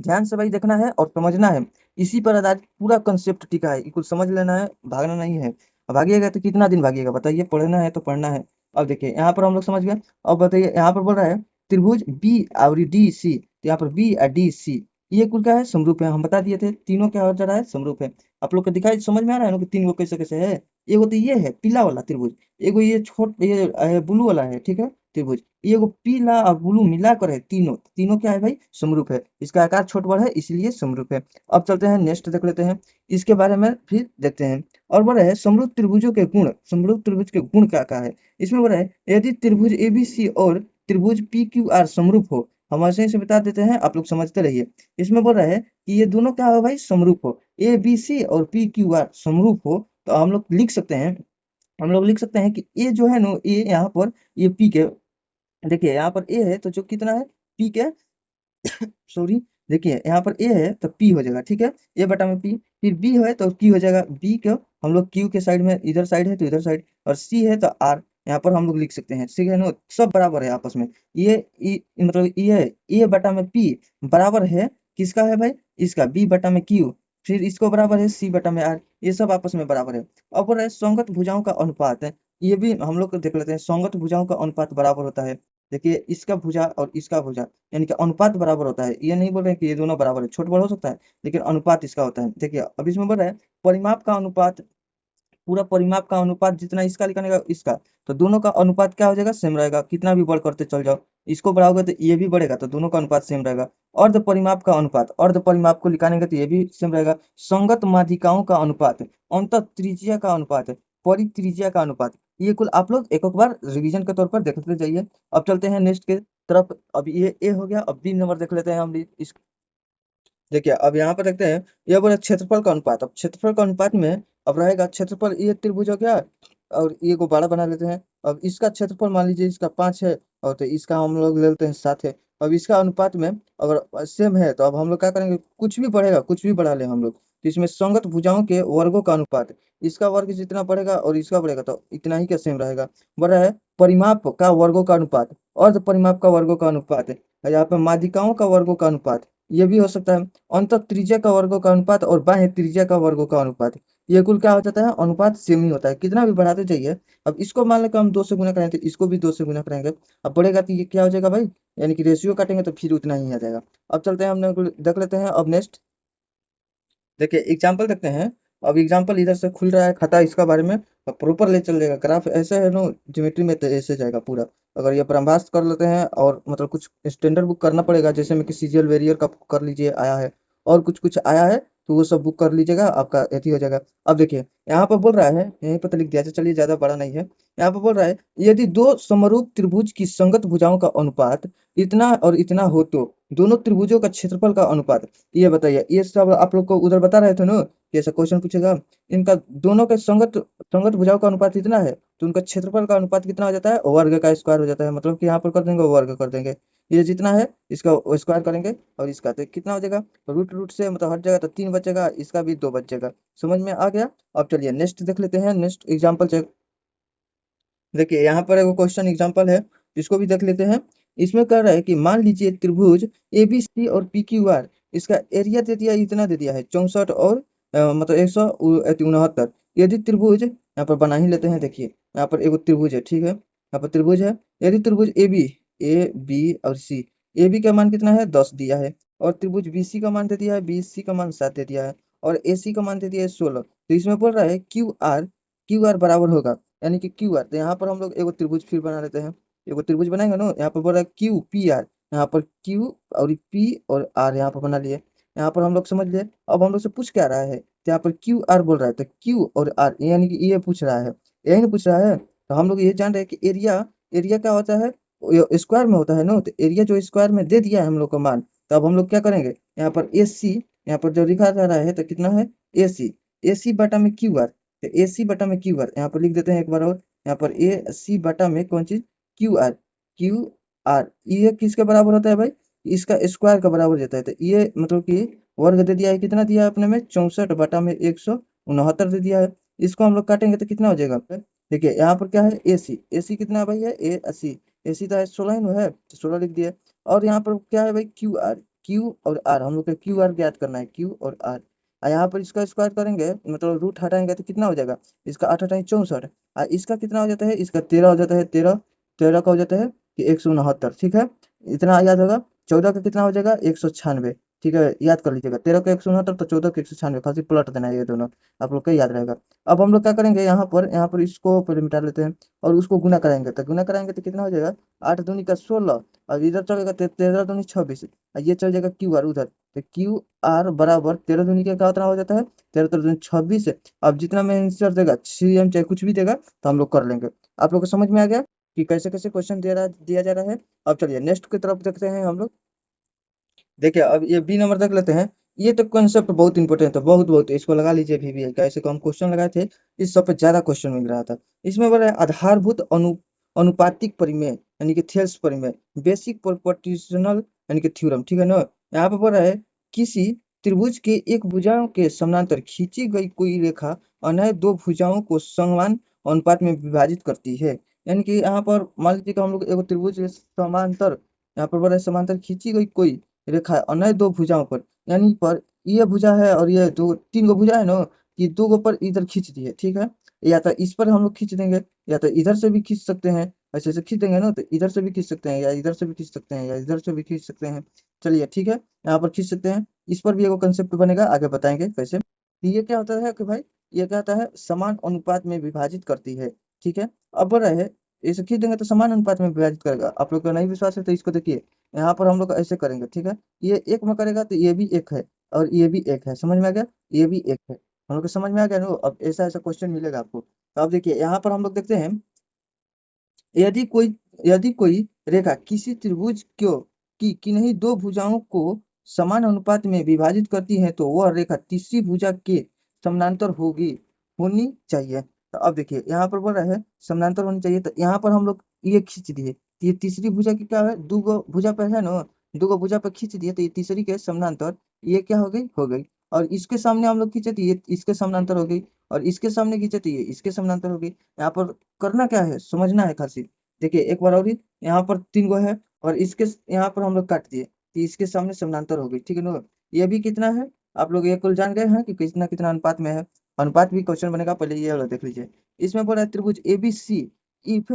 ध्यान से भाई देखना है और समझना है। इसी पर आधारित पूरा कंसेप्ट टिका है, कुछ समझ लेना है, भागना नहीं है। भागिएगा तो कितना दिन भागिएगा बताइए, पढ़ना है तो पढ़ना है। अब देखिए यहाँ पर हम लोग समझ गए। अब बताइए यहाँ पर बोल रहा है त्रिभुज बी और डी सी, तो यहाँ पर बी और डी सी ये कुल क्या है समरूप है, हम बता दिए थे तीनों क्या हो जा रहा है समरूप है। आप लोग को दिखाई समझ में आ रहा है ना कि तीन गो कैसे कैसे है। एगो तो ये है पीला वाला त्रिभुज, एगो ये ब्लू वाला है। ठीक है, त्रिभुज एगो पीला और ब्लू मिलाकर है, तीनों तीनों क्या है भाई समरूप है, इसका आकार छोट बड़ा है इसलिए समरूप है। अब चलते हैं नेक्स्ट देख लेते हैं, इसके बारे में फिर देखते हैं। और बोला है समरूप त्रिभुजों के गुण, समरूप त्रिभुज के गुण क्या क्या है। इसमें बोला है यदि त्रिभुज एबीसी और त्रिभुज पी क्यू आर समरूप हो, हम ऐसे से बता देते हैं आप लोग समझते रहिए। इसमें बोल रहा है कि ये दोनों क्या हो भाई समरूप हो, ए बी सी और पी क्यू आर समरूप हो, तो हम लोग लिख सकते हैं कि ए जो है ना ए यहाँ पर ये पी के, देखिए यहाँ पर ए है तो जो कितना है पी के सॉरी, देखिए यहाँ पर ए है तो पी हो जाएगा। ठीक है, ए बटा में पी, फिर बी है तो क्यू हो जाएगा, बी को हम लोग क्यू के साइड में इधर साइड है तो इधर साइड, और सी है तो आर यहाँ पर हम लोग लिख सकते हैं। ठीक है ना, सब बराबर है आपस में। मतलब ये ए बटा में पी बराबर है किसका है भाई, इसका बी बटा में क्यू, फिर इसको बराबर है सी बटा में आर, ये सब आपस में बराबर है। अब बोल रहा है संगत भुजाओं का अनुपात है, ये भी हम लोग देख लेते हैं। संगत भुजाओं का अनुपात बराबर होता है, देखिए इसका भुजा और इसका भुजा यानी कि अनुपात बराबर होता है। ये नहीं बोल रहे हैं कि ये दोनों बराबर है, छोट बड़ा हो सकता है लेकिन अनुपात इसका होता है। देखिए अब इसमें बोल रहा है परिमाप का अनुपात, पूरा परिमाप का अनुपात जितना इसका निकालेगा इसका, तो दोनों का अनुपात क्या हो जाएगा सेम रहेगा, कितना भी बढ़ करते चल जाओ, इसको बढ़ाओगे तो ये भी बढ़ेगा तो दोनों का अनुपात सेम रहेगा। अर्ध परिमाप का अनुपात, अर्ध परिमाप को निकालेंगे तो ये भी सेम रहेगा। संगत माध्यिकाओं का अनुपात, अंत त्रिज्या का अनुपात, परित्रिज्या का अनुपात, ये कुल आप लोग एक बार रिवीजन के तौर पर देखते जाइए। अब चलते हैं नेक्स्ट के तरफ। अब ये ए हो गया, अब बी नंबर देख लेते हैं हम इस। देखिए अब यहाँ पर देखते हैं ये बोला क्षेत्रफल का अनुपात। अब क्षेत्रफल का अनुपात में अब रहेगा क्षेत्रफल, ये त्रिभुज हो गया और ये को बड़ा बना लेते हैं। अब इसका क्षेत्रफल मान लीजिए इसका 5 है और तो इसका हम लोग ले लेते हैं 7 है। अब इसका अनुपात में अगर सेम है तो अब हम लोग क्या करेंगे, कुछ भी बढ़ेगा कुछ भी बढ़ा ले हम लोग, तो इसमें संगत भुजाओं के वर्गों का अनुपात, इसका वर्ग जितना बढ़ेगा और इसका बढ़ेगा तो इतना ही का सेम रहेगा। बढ़ रहा है परिमाप का वर्गों का अनुपात, अर्ध परिमाप का वर्गों का अनुपात है, यहाँ पे माध्यिकाओं का वर्गों का अनुपात, ये भी हो सकता है। अंतः त्रिज्या का वर्गों का अनुपात और बाह्य त्रिज्या का वर्गों का अनुपात, ये कुल क्या हो जाता है, अनुपात सेम ही होता है, कितना भी बढ़ाते जाइए। अब इसको मान लो कि हम 2 से गुना करें तो इसको भी 2 से गुना करेंगे, अब बढ़ेगा तो ये क्या हो जाएगा भाई, यानी कि रेशियो काटेंगे तो फिर उतना ही आ जाएगा। अब चलते हैं, हम लोग देख लेते हैं अब नेक्स्ट। देखिए एग्जाम्पल देखते हैं। अब एग्जाम्पल इधर से खुल रहा है खाता, इसका बारे में प्रॉपर ले चल जाएगा। ग्राफ ऐसे है ना ज्योमेट्री में, तो ऐसे जाएगा पूरा। अगर ये ब्रह्मास्त्र कर लेते हैं और मतलब कुछ स्टैंडर्ड बुक करना पड़ेगा, जैसे में कि सीजीएल वेरियर का कर लीजिए आया है, और कुछ कुछ आया है, तो वो सब बुक कर लीजिएगा, आपका एथी हो जाएगा। अब देखिए यहाँ पर बोल रहा है, यहीं पर तो लिख दिया, चलिए ज्यादा बड़ा नहीं है। यहाँ पर बोल रहा है यदि दो समरूप त्रिभुज की संगत भुजाओं का अनुपात इतना और इतना हो तो दोनों त्रिभुजों का क्षेत्रफल का अनुपात, ये बताइए। ये सब आप लोग को उधर बता रहे थे ना कि ऐसा क्वेश्चन पूछेगा। इनका दोनों के संगत संगत भुजाओं का अनुपात इतना है तो उनका क्षेत्रफल का अनुपात कितना हो जाता है, वर्ग का स्क्वायर हो जाता है। मतलब कि यहाँ पर कर देंगे वर्ग कर देंगे, ये जितना है इसका स्क्वायर करेंगे, और इसका तो कितना हो जाएगा, रूट रूट से मतलब हट जाएगा तो 3 बचेगा, इसका भी 2 बचेगा। समझ में आ गया। अब चलिए नेक्स्ट देख लेते हैं, नेक्स्ट एग्जाम्पल चेक। देखिए यहाँ पर एगो क्वेश्चन एग्जांपल है, इसको भी देख लेते हैं। इसमें कह रहा है कि मान लीजिए त्रिभुज ए बी सी और पी क्यू आर, इसका एरिया दे दिया, इतना दे दिया है 64 और मतलब 169। यदि त्रिभुज यहाँ पर बना ही लेते हैं। देखिए यहाँ पर एगो त्रिभुज है, ठीक है, यहाँ पर त्रिभुज है। यदि त्रिभुज ए बी और सी, ए बी का मान कितना है 10 दिया है, और त्रिभुज बी सी का मान दे दिया है, बी सी का मान 7 दे दिया है, और ए सी का मान दे दिया है 16। तो इसमें बोल रहा है क्यू आर बराबर होगा, यानी कि क्यू आर। तो यहाँ पर हम लोग एगो त्रिभुज फिर बना लेते हैं। एगो त्रिभुज बनाएंगे ना, यहाँ पर बोल रहा है क्यू पी आर, यहाँ पर क्यू और पी और आर यहाँ पर बना लिए। यहाँ पर हम लोग समझ लिए। अब हम लोग से पूछ क्या रहा है, तो यहाँ पर क्यू आर बोल रहा है, तो क्यू और आर यानी कि ये पूछ रहा है, यही नहीं पूछ रहा है। तो हम लोग ये जान रहे हैं कि एरिया, एरिया क्या होता है, स्क्वायर में होता है ना। तो एरिया जो स्क्वायर में दे दिया है हम लोग को मान, तो अब हम लोग क्या करेंगे, यहाँ पर ए सी, यहाँ पर जो लिखा जा रहा है तो कितना है ए सी बटा में क्यू आर। तो ए सी बटा में क्यू आर यहाँ पर लिख देते हैं एक बार और। यहाँ पर ए सी बटा में कौन चीज, क्यू आर ये किसके बराबर होता है भाई, इसका स्क्वायर का बराबर देता है। तो ये मतलब कि वर्ग दे दिया है, कितना दिया है अपने में 64 बटा में 169 दे दिया है। इसको हम लोग काटेंगे तो कितना हो जाएगा। देखिए यहाँ पर क्या है, ए सी कितना है भाई है ए सी तो है 16 ही ना है, तो 16 लिख दिया। और यहाँ पर क्या है भाई क्यू और आर, हम लोग को क्यू आर ज्ञात करना है, क्यू और आर। यहाँ पर इसका स्क्वायर करेंगे मतलब रूट हटाएंगे तो कितना हो जाएगा, इसका 8 हटाएं 64, इसका कितना हो जाता है, इसका 13 हो जाता है, 13 13 का हो जाता है कि 169। ठीक है, इतना याद होगा। 14 का कितना हो जाएगा 196। ठीक है, याद कर लीजिएगा, 13 का 169 तो 14 का 196, खाली पलट देना है ये दोनों, आप लोग को याद रहेगा। अब हम लोग क्या करेंगे, यहाँ पर इसको पहले मिटा लेते हैं, और उसको गुना कराएंगे। तो गुना कराएंगे तो कितना हो जाएगा, 8 दूनी का 16, और इधर चलेगा 13 दूनी 26, ये चल जाएगा क्यू आर उधर। तो क्यू आर बराबर 13 दूनी का क्या उतना हो जाता है, 13 दूनी 26। अब जितना में आंसर देगा सी एम चाहे कुछ भी देगा तो हम लोग कर लेंगे। आप लोग को समझ में आ गया कि कैसे कैसे क्वेश्चन दिया जा रहा है। अब चलिए नेक्स्ट की तरफ देखते हैं हम लोग। देखिए अब ये बी नंबर देख लेते हैं। ये तो कॉन्सेप्ट बहुत इंपॉर्टेंट है, बहुत बहुत, इसको लगा लीजिए भी का। ऐसे को हम क्वेश्चन लगाए थे, इस सब पे ज्यादा क्वेश्चन मिल रहा था। इसमें बोला है आधारभूत अनुपातिक परिमेय यानी कि थेल्स परिमेय, बेसिक प्रोपोर्शनल यानी कि थ्योरम। ठीक है ना। यहाँ पे बोल रहा है किसी त्रिभुज के एक भुजाओं के समानांतर खींची गई कोई रेखा अन्य दो भुजाओं को समान अनुपात में विभाजित करती है। यानी कि यहाँ पर मान लीजिए कि हम लोग एक त्रिभुज के समांतर, यहाँ पर बोल रहा है समांतर खींची गई कोई रेखा अन्य दो भुजाओं पर, यानी पर ये भुजा है और ये दो तीन गो भुजा है ना, कि दो गो पर इधर खींच दिए। ठीक है, या तो इस पर हम लोग खींच देंगे, या तो इधर से भी खींच सकते हैं। ऐसे ऐसे खींच देंगे ना, तो इधर से भी खींच सकते हैं, या इधर से भी खींच सकते हैं, या इधर से भी खींच सकते हैं। चलिए ठीक है, यहाँ पर खींच सकते हैं। इस पर भी एगो कंसेप्ट बनेगा, आगे बताएंगे कैसे। तो ये क्या होता है कि भाई, ये क्या होता है, समान अनुपात में विभाजित करती है। ठीक है, अब बोल रहे हैं इसे खींच देंगे तो समान अनुपात में विभाजित करेगा। आप लोग को नहीं विश्वास है तो इसको देखिए, यहाँ पर हम लोग ऐसे करेंगे। ठीक है, ये एक में करेगा तो ये भी एक है, और ये भी एक है, समझ में आ गया, ये भी एक है। हम लोग को समझ में आ गया ना। अब ऐसा ऐसा क्वेश्चन मिलेगा आपको। तो अब देखिए यहाँ पर हम लोग देखते हैं, यदि कोई यदि कोई रेखा किसी त्रिभुज को की किन्हीं दो भुजाओं को समान अनुपात में विभाजित करती है तो वह रेखा तीसरी भुजा के समानांतर होनी चाहिए। तो अब देखिए यहाँ पर बोल रहा है समानांतर होनी चाहिए, तो यहाँ पर हम लोग ये खींच दिए, तो ये तीसरी भुजा की क्या है, दो गो भुजा पर है ना, दो गो भुजा पर खींच दिए, तो ये तीसरी के समानांतर, ये क्या हो गई। और इसके सामने हम लोग खींचे तो ये इसके समानांतर हो गई, और इसके सामने खींचे तो ये इसके समानांतर हो गई। यहाँ पर करना क्या है, समझना है खाली। देखिए एक बार और ही, यहाँ पर तीन गो है, और इसके यहाँ पर हम लोग काट दिए, तो इसके सामने समानांतर होगी, ठीक है ना। ये भी कितना है, आप लोग ये कुल जान गए हैं कि कितना कितना अनुपात में है। अनुपात भी क्वेश्चन बनेगा, पहले ये वाला देख लीजिए। इसमें बोला है त्रिभुज एबीसी इफ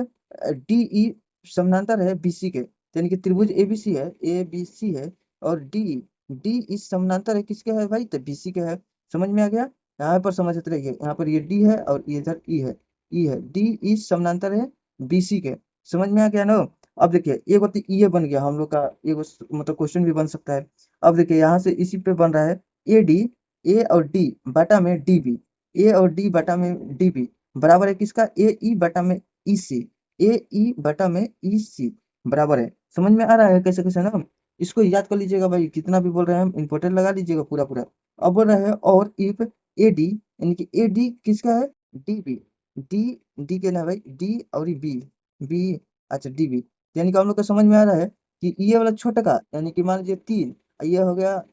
डी ई समानांतर है बीसी के, यानी कि त्रिभुज एबीसी है और डी डी इस समानांतर है किसके है भाई, तो बीसी के है। समझ में आ गया, यहाँ पर समझते रहिए। यहाँ पर ये डी है और ये इधर ई है, डी इस समानांतर है बीसी के। समझ में आ गया ना। अब देखिए एक बात ये बन गया हम लोग का, एक मतलब क्वेश्चन भी बन सकता है। अब देखिए यहाँ से इसी पे बन रहा है ए डी, ए और डी बटा में डी बी, ए और डी बटा में डी बी बराबर है किसका, ए ई बटा में ई सी, ए ई बटा में ई सी बराबर है। समझ में आ रहा है कैसे कैसे ना। इसको याद कर लीजिएगा भाई, कितना भी बोल रहे हैं हम इंपॉर्टेंट लगा लीजिएगा पूरा पूरा। अब बोल रहा है और इफ ए डी, यानी कि ए डी किसका है, डी बी, डी डी के ना भाई, डी और बी बी, अच्छा डी बी, यानी कि हम लोग को समझ में आ रहा है कि ये वाला छोटा का, यानी कि मान लीजिए 3, ये हो गया,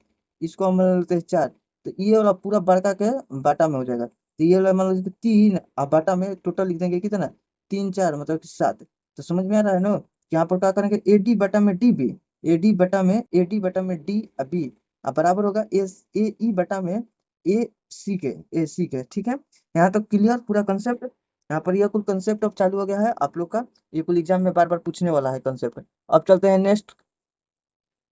इसको हम लेते हैं 4, तो ये वाला पूरा बड़का के बाटा में हो जाएगा। तो ये वाला मान लीजिए 3 और बाटा में टोटल लिख देंगे कितना, 3 4 मतलब कि 7। तो समझ में आ रहा है ना कि यहाँ पर क्या करेंगे, ए डी बटा में डी बी, ए डी बटा में डी बी बराबर होगा ए ई बटा में ए सी के, ठीक है। यहाँ तक क्लियर पूरा कंसेप्ट। यहाँ पर यह कुल कंसेप्ट अब चालू हो गया है आप लोग का, ये कुल एग्जाम में बार बार पूछने वाला है कंसेप्ट। अब चलते हैं नेक्स्ट।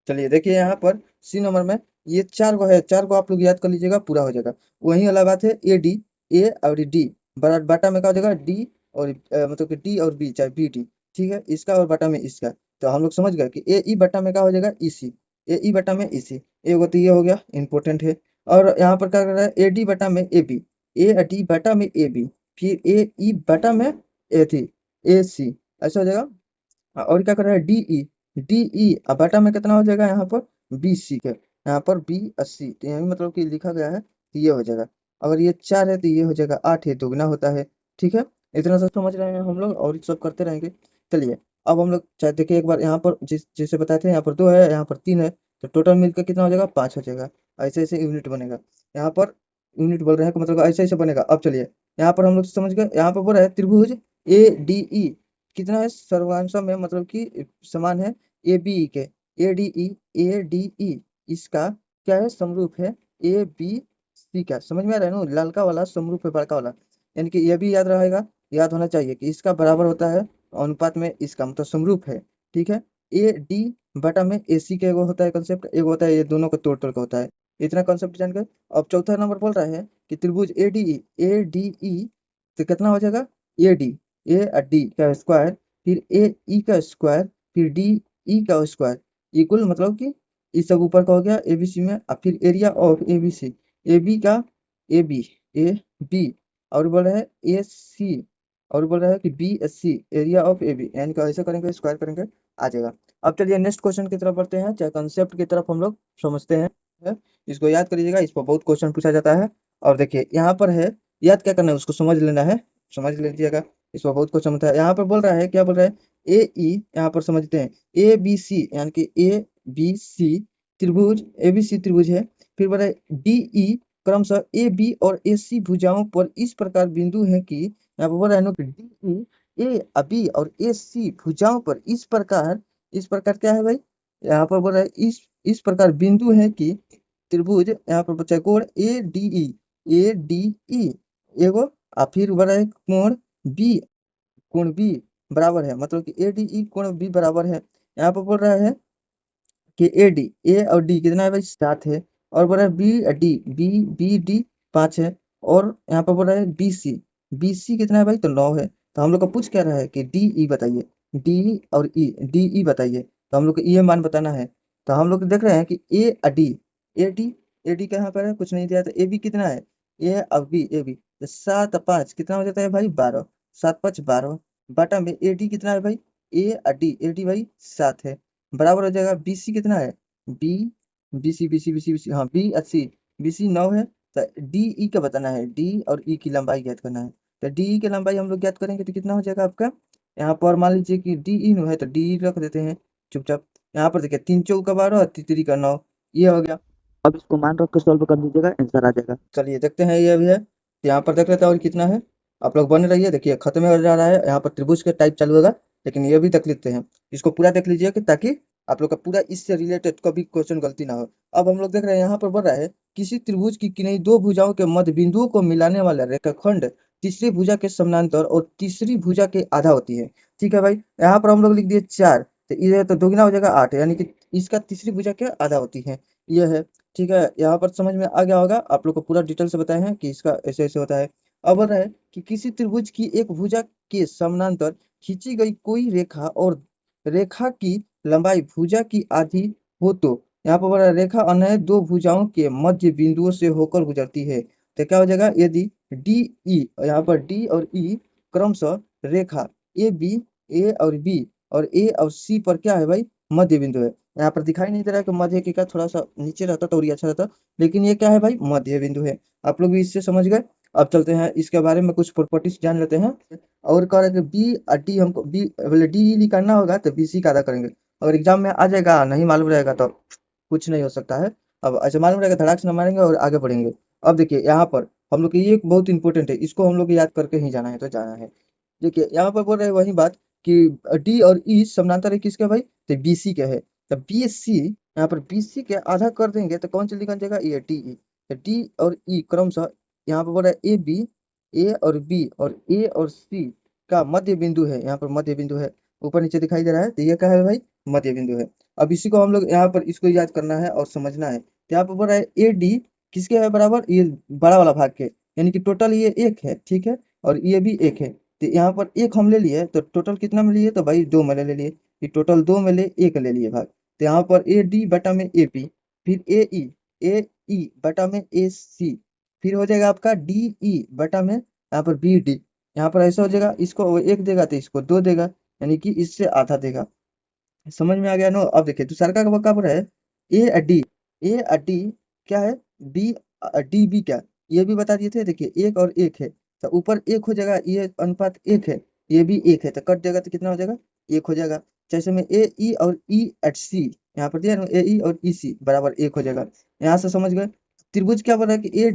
चलिए देखिए यहाँ पर सी नंबर में ये 4 गो है, 4 गो आप लोग याद कर लीजिएगा, पूरा हो जाएगा। वही वाला बात है, ए डी, ए और डी बाटा में क्या हो जाएगा, डी और मतलब कि डी और बी, चाहे बी डी, ठीक है, इसका और बाटा में इसका। तो हम लोग समझ गए कि ए ई बटा में क्या हो जाएगा, ई सी, ए ई बटा में ई सी, एक तो ये हो गया इंपॉर्टेंट है। और यहाँ पर क्या कर रहा है, ए डी बटा में ए बी, ए डी बटा में ए बी, फिर ए ई बटा में ए थी ए सी, ऐसा हो जाएगा। और क्या कर रहा है, डी ई अब बटा में कितना हो जाएगा यहाँ पर, बी सी के, यहाँ पर बी 80, तो यही मतलब कि लिखा गया है तो ये हो जाएगा। अगर ये 4 है तो ये हो जाएगा 8, ये दुगना होता है, ठीक है। इतना सब समझ रहे हैं हम लोग और ये सब करते रहेंगे। चलिए अब हम लोग चाहे देखिए एक बार, यहाँ पर जैसे बताए थे, यहाँ पर 2 है, यहाँ पर 3 है, तो टोटल मिलकर कितना हो जाएगा, 5 हो जाएगा। ऐसे ऐसे यूनिट बनेगा। यहाँ पर यूनिट बोल रहे हैं कि मतलब ऐसे ऐसे बनेगा। अब चलिए यहाँ पर हम लोग समझ गए, यहाँ पर बोल रहा है त्रिभुज ए डी ई कितना है, सर्वांशों में मतलब कि समान है ए बी ई के, ए डी ई इसका क्या है, समरूप है ए बी सी का। समझ में आ रहा है ना, ललका वाला समरूप है बड़का वाला, यानी कि ये भी याद रहेगा, याद होना चाहिए कि इसका बराबर होता है अनुपात में इसका, मतलब समरूप है, ठीक है। ए डी बटा में ए सी का एगो होता है कंसेप्ट, एगो होता है ये दोनों का तोड़ तोड़ का होता है। इतना कंसेप्ट जान गए। अब चौथा नंबर बोल रहा है कि त्रिभुज ए डी ई तो कितना हो जाएगा, ए डी, ए डी का स्क्वायर, फिर ए ई का स्क्वायर, फिर डी ई का स्क्वायर इक्वल, मतलब कि इस सब ऊपर का हो गया एबीसी में। अब फिर area of ABC, A B का ए बी, ए बी, और बोल रहा है ए सी, और बोल रहा है कि B S C, area of A B, यानी कि ऐसे करेंगे स्क्वायर करेंगे आ जाएगा। अब चलिए नेक्स्ट क्वेश्चन की तरफ बढ़ते हैं, चाहे कंसेप्ट की तरफ हम लोग समझते हैं। इसको याद कर लीजिएगा, इस पर बहुत क्वेश्चन पूछा जाता है। और देखिए यहाँ पर है, याद क्या करना है, उसको समझ लेना है, समझ लीजिएगा। इस पर बहुत क्वेश्चन होता है। यहाँ पर बोल रहा है, क्या बोल रहा है, ए ई, यहाँ पर समझते हैं, ए बी सी, यानी कि ए बी सी त्रिभुज, ए बी सी त्रिभुज है। फिर बोल रहा है डी ई क्रमशः ए बी और ए सी भुजाओं पर इस प्रकार बिंदु है कि, यहाँ पर बोल रहा है ना कि डी ई ए बी और ए सी भुजाओं पर इस प्रकार क्या है भाई, यहाँ पर बोल रहा है इस प्रकार बिंदु है कि त्रिभुज, यहाँ पर बच्चा कोण ए डी ई एगो, और फिर बोल रहा है बी कोण बी बराबर है, मतलब कि ए डी ई कोण बी बराबर है। यहाँ पर बोल रहा है कि ए डी, ए और डी कितना है भाई, 7 है। और बोल रहा है बी डी 5 है। और यहाँ पर बोल रहा है बी सी कितना है भाई, तो 9 है। तो हम लोग का पूछ क्या रहा है कि डी ई बताइए, डी ई बताइए, तो हम लोग को ये मान बताना है। तो हम लोग देख रहे हैं कि ए डी ए डी कहाँ पर है, कुछ नहीं दिया, तो ए बी कितना है, ए बी तो 7 5 कितना हो जाता है भाई, 12, 7 5 12 बटा में ए डी कितना है भाई, ए डी भाई 7 है, बराबर हो जाएगा। बीसी कितना है, बी बी सी, हाँ बी अस्सी, बी सी 9 है। तो डी ई का बताना है, डी और ई की लंबाई ज्ञात करना है। तो डी ई की लंबाई हम लोग ज्ञात करेंगे तो कितना हो जाएगा आपका, यहाँ पर मान लीजिए कि डी ई है तो डी ई रख देते हैं चुपचाप। यहाँ पर देखिए 3 चौका 12, 3 का 9, ये हो गया। अब इसको मान रख के सॉल्व कर दीजिएगा, आंसर आ जाएगा। चलिए देखते हैं, ये भी है, यहाँ पर देख लेते हैं और कितना है। आप लोग बन रही है, देखिए खत्म हो जा रहा है, यहाँ पर त्रिभुज के टाइप चालू होगा, लेकिन ये भी देख लेते हैं, इसको पूरा देख लीजिए कि ताकि आप लोग का पूरा इससे रिलेटेड कभी क्वेश्चन गलती ना हो। अब हम लोग देख रहे हैं यहाँ पर बढ़ रहा है, किसी त्रिभुज की किन्हीं दो भुजाओं के मध्य बिंदुओं को मिलाने वाला रेखाखंड तीसरी भुजा के समानांतर और तीसरी भुजा के आधा होती है। ठीक है भाई, यहाँ पर हम लोग लिख दिए 4, तो ये तो दोगुना हो जाएगा 8, यानी कि इसका तीसरी भुजा के आधा होती है, ये है। ठीक है, यहाँ पर समझ में आ गया होगा, आप लोग को पूरा डिटेल से बताए हैं कि इसका ऐसे ऐसे होता है। अब बोल रहा है कि किसी त्रिभुज की एक भुजा के समानांतर खींची गई कोई रेखा और रेखा की लंबाई भुजा की आधी हो तो यहाँ पर बोल रहा है रेखा अन्य दो भुजाओं के मध्य बिंदुओं से होकर गुजरती है, तो क्या हो जाएगा, यदि डी ई, यहाँ पर डी और ई क्रमशः रेखा ए बी, ए और बी और ए और सी पर क्या है भाई, मध्य बिंदु है। यहाँ पर दिखाई नहीं दे रहा है कि मध्य के का थोड़ा सा नीचे रहता तो और ये अच्छा रहता, लेकिन ये क्या है भाई, मध्य बिंदु है। आप लोग भी इससे समझ गए। अब चलते हैं इसके बारे में कुछ प्रॉपर्टीज जान लेते हैं। और कह रहे कि बी और डी, हमको बी बोले डी ई निकालना होगा तो बी सी का अदा करेंगे। अगर एग्जाम में आ जाएगा, नहीं मालूम रहेगा तो कुछ नहीं हो सकता है। अब अच्छा मालूम रहेगा, धड़ाक से मारेंगे और आगे बढ़ेंगे। अब देखिए यहाँ पर हम लोग के ये बहुत इंपॉर्टेंट है, इसको हम लोग को याद करके ही जाना है तो जाना है। देखिए यहाँ पर बोल रहे हैं वही बात कि डी और ई समानांतर है किसके भाई, तो बी सी के है। तो बी सी, यहाँ पर बी सी के आधा कर देंगे तो कौन सी निकल जाएगा, ये डी ई। तो डी और ई क्रमशः यहाँ पर बोल रहा है ए बी, ए और बी और ए और सी का मध्य बिंदु है, यहाँ पर मध्य बिंदु है, ऊपर नीचे दिखाई दे रहा है, तो ये क्या है भाई, मध्य बिंदु है। अब इसी को हम लोग यहाँ पर इसको याद करना है और समझना है। तो यहाँ पर बोल रहा है ए डी किसके है बराबर, ये बड़ा वाला भाग के, यानी कि टोटल ये एक है, ठीक है, और ये भी एक है। तो यहाँ पर एक हम ले लिए तो टोटल कितना में लिए, तो भाई दो में ले लिए, ये टोटल दो में ले एक ले लिए भाग। तो यहाँ पर ए डी बटा में ए पी, फिर ए ई बटा में ए सी, फिर हो जाएगा आपका डी ई बटा में यहाँ पर बी डी। यहाँ पर ऐसा हो जाएगा, इसको वो एक देगा तो इसको दो देगा, यानी कि इससे आधा देगा। समझ में आ गया नो। अब देखिए दूसरा का कब है, ए डी, ए डी क्या है, बी डी बी क्या, ये भी बता दिए थे। देखिए एक और एक है तो ऊपर एक हो जाएगा, ये अनुपात एक है, ये भी एक है, तो कट जाएगा तो कितना हो जाएगा, एक हो जाएगा। जैसे में ए ई और ई एट सी, यहाँ पर दिया ए ई और ई सी बराबर एक हो जाएगा। यहाँ से समझ गए। त्रिभुज क्या बोल रहा है कि ए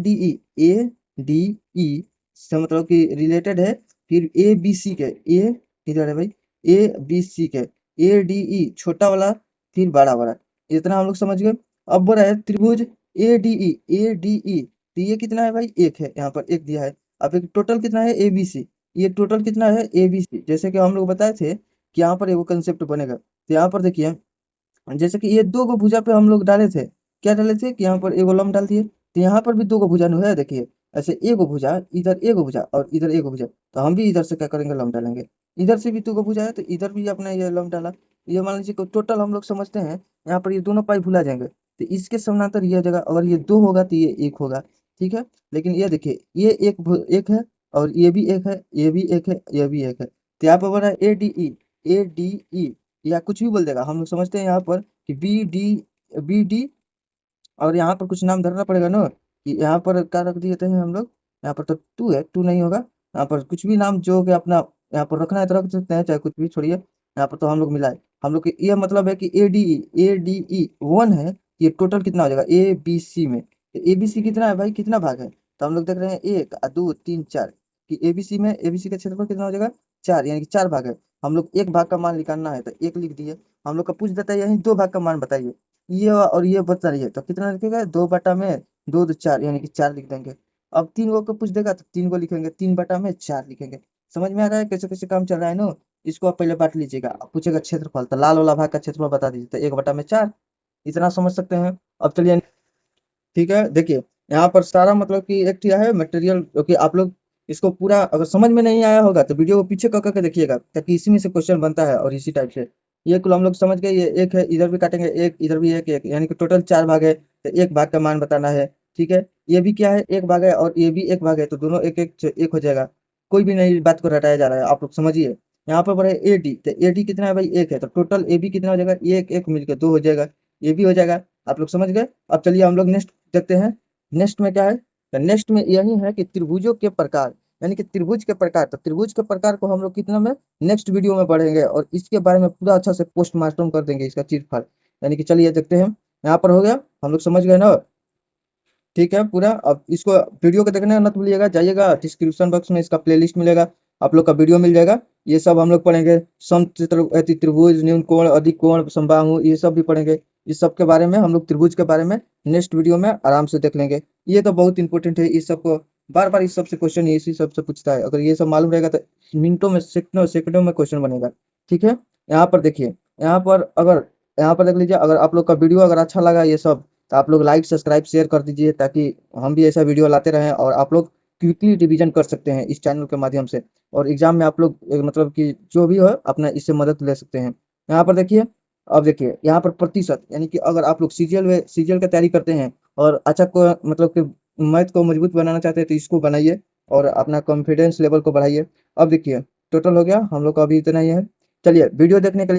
डी ई से मतलब कि रिलेटेड है, फिर ए बी सी के, ए इधर है भाई, ए बी सी के, ए डी ई छोटा वाला फिर बड़ा वाला, इतना हम लोग समझ गए। अब बोल रहा है त्रिभुज ए डी ई, तो ये कितना है भाई, एक है, यहाँ पर एक दिया है। अब एक टोटल कितना है ए बी सी, ये टोटल कितना है ए बी सी, जैसे कि हम लोग बताए थे कि यहाँ पर एगो कंसेप्ट बनेगा। तो यहाँ पर देखिए जैसे कि ये दो गो भुजा पे हम लोग डाले थे, क्या डाले थे कि यहाँ पर एगो लंब डाल दिए, तो यहाँ पर भी दो गो भुजा है, देखिए ऐसे एगो भुजा इधर, एगो भुजा और इधर एगो भुजा, तो हम भी इधर से क्या करेंगे, लंब डालेंगे। इधर से भी दो गो भुजा है तो इधर भी अपने ये लंब डाला। ये मान लीजिए टोटल हम लोग समझते हैं, यहाँ पर ये दोनों पाई भुला जाएंगे, तो इसके समानांतर ये जगह अगर ये दो होगा तो ये एक होगा, ठीक है। लेकिन ये देखिए ये एक है और ये भी एक है, ये भी एक है, ये भी एक है, तो यहाँ पर बोला ए डी ई या कुछ भी बोल देगा, हम लोग समझते हैं यहाँ पर कि बी डी, और यहाँ पर कुछ नाम धरना पड़ेगा ना, कि यहाँ पर क्या रख दिए थे हम लोग, यहाँ पर तो टू है, टू नहीं होगा, यहाँ पर कुछ भी नाम जो कि अपना यहाँ पर रखना है तो रख सकते हैं, चाहे कुछ भी छोड़िए, यहाँ पर तो हम लोग मिलाए। हम लोग के ये मतलब है कि ए डी ई वन है, ये टोटल कितना हो जाएगा ए बी सी में, ए बी सी कितना है भाई, कितना भाग है, तो हम लोग देख रहे हैं एक दो तीन चार, कि एबीसी में एबीसी का क्षेत्रफल कितना हो जाएगा, चार, यानी कि चार भाग है। हम लोग एक भाग का मान निकालना है तो एक लिख दिए। हम लोग का पूछ देता है यही दो भाग का मान बताइए, ये और ये बता रही है, तो कितना लिखेगा, दो बटा में दो दो चार, यानी कि चार लिख देंगे। अब तीन गो को पूछ देगा तो तीन गो लिखेंगे, तीन बटा में चार लिखेंगे। समझ में आ रहा है कैसे कैसे काम चल रहा है ना। इसको आप पहले बांट लीजिएगा, अब पूछेगा क्षेत्रफल, तो लाल वाला भाग का क्षेत्रफल बता दीजिए, तो एक बटा में चार, इतना समझ सकते हैं। अब चलिए, ठीक है, देखिए यहाँ पर सारा मतलब कि एक किया है मटेरियल, क्योंकि आप लोग इसको पूरा अगर समझ में नहीं आया होगा तो वीडियो को पीछे कर करके देखिएगा, ताकि इसी में से क्वेश्चन बनता है और इसी टाइप से। ये कुल हम लोग समझ गए, ये एक है, इधर भी काटेंगे एक, इधर भी एक, यानी कि टोटल चार भाग है, तो एक भाग का मान बताना है। ठीक है, ये भी क्या है, एक भाग है और ये भी एक भाग है, तो दोनों एक एक एक हो जाएगा। कोई भी नई बात को रटाया जा रहा है, आप लोग समझिए। यहाँ पर बढ़े ए डी, तो ए डी कितना है भाई, एक है, तो टोटल ए बी कितना हो जाएगा, एक एक मिलकर दो हो जाएगा, ये भी हो जाएगा। आप लोग समझ गए। अब चलिए हम लोग नेक्स्ट देखते हैं। नेक्स्ट में क्या है, तो नेक्स्ट में यही है कि त्रिभुजों के प्रकार, यानी कि त्रिभुज के प्रकार, तो त्रिभुज के प्रकार को हम लोग कितना में नेक्स्ट वीडियो में पढ़ेंगे और इसके बारे में पूरा अच्छा से पोस्टमार्टम कर देंगे इसका चीरफाड़। यानी कि चलिए देखते हैं, यहाँ पर हो गया, हम लोग समझ गए ना। ठीक है पूरा। अब इसको वीडियो को देखने मत भूलिएगा, जाइएगा डिस्क्रिप्शन बॉक्स में इसका प्लेलिस्ट मिलेगा, आप लोग का वीडियो मिल जाएगा। ये सब हम लोग पढ़ेंगे, त्रिभुज, न्यून कोण, अधिक कोण, समबाहु, ये सब भी पढ़ेंगे। इस सब के बारे में हम लोग त्रिभुज के बारे में नेक्स्ट वीडियो में आराम से देख लेंगे। ये तो बहुत इंपॉर्टेंट है, इस सबको बार बार इस सबसे क्वेश्चन इसी सबसे पूछता है। अगर ये सब मालूम रहेगा तो मिनटों में, सेकंडों सेकंडों में क्वेश्चन बनेगा। ठीक है, यहाँ पर देखिए, यहाँ पर अगर यहाँ पर देख लीजिए, अगर आप लोग का वीडियो अगर अच्छा लगा ये सब, तो आप लोग लाइक सब्सक्राइब शेयर कर दीजिए, ताकि हम भी ऐसा वीडियो लाते रहें और आप लोग क्विकली रिवीजन कर सकते हैं इस चैनल के माध्यम से। और एग्जाम में आप लोग मतलब कि जो भी हो अपना इससे मदद ले सकते हैं। यहाँ पर देखिए, अब देखिए यहाँ पर प्रतिशत, यानी कि अगर आप लोग सीजीएल की तैयारी करते हैं और अच्छा को मतलब कि मैथ को मजबूत बनाना चाहते हैं, तो इसको बनाइए और अपना कॉन्फिडेंस लेवल को बढ़ाइए। अब देखिए टोटल हो गया हम लोग का अभी इतना ही है। चलिए, वीडियो देखने के लिए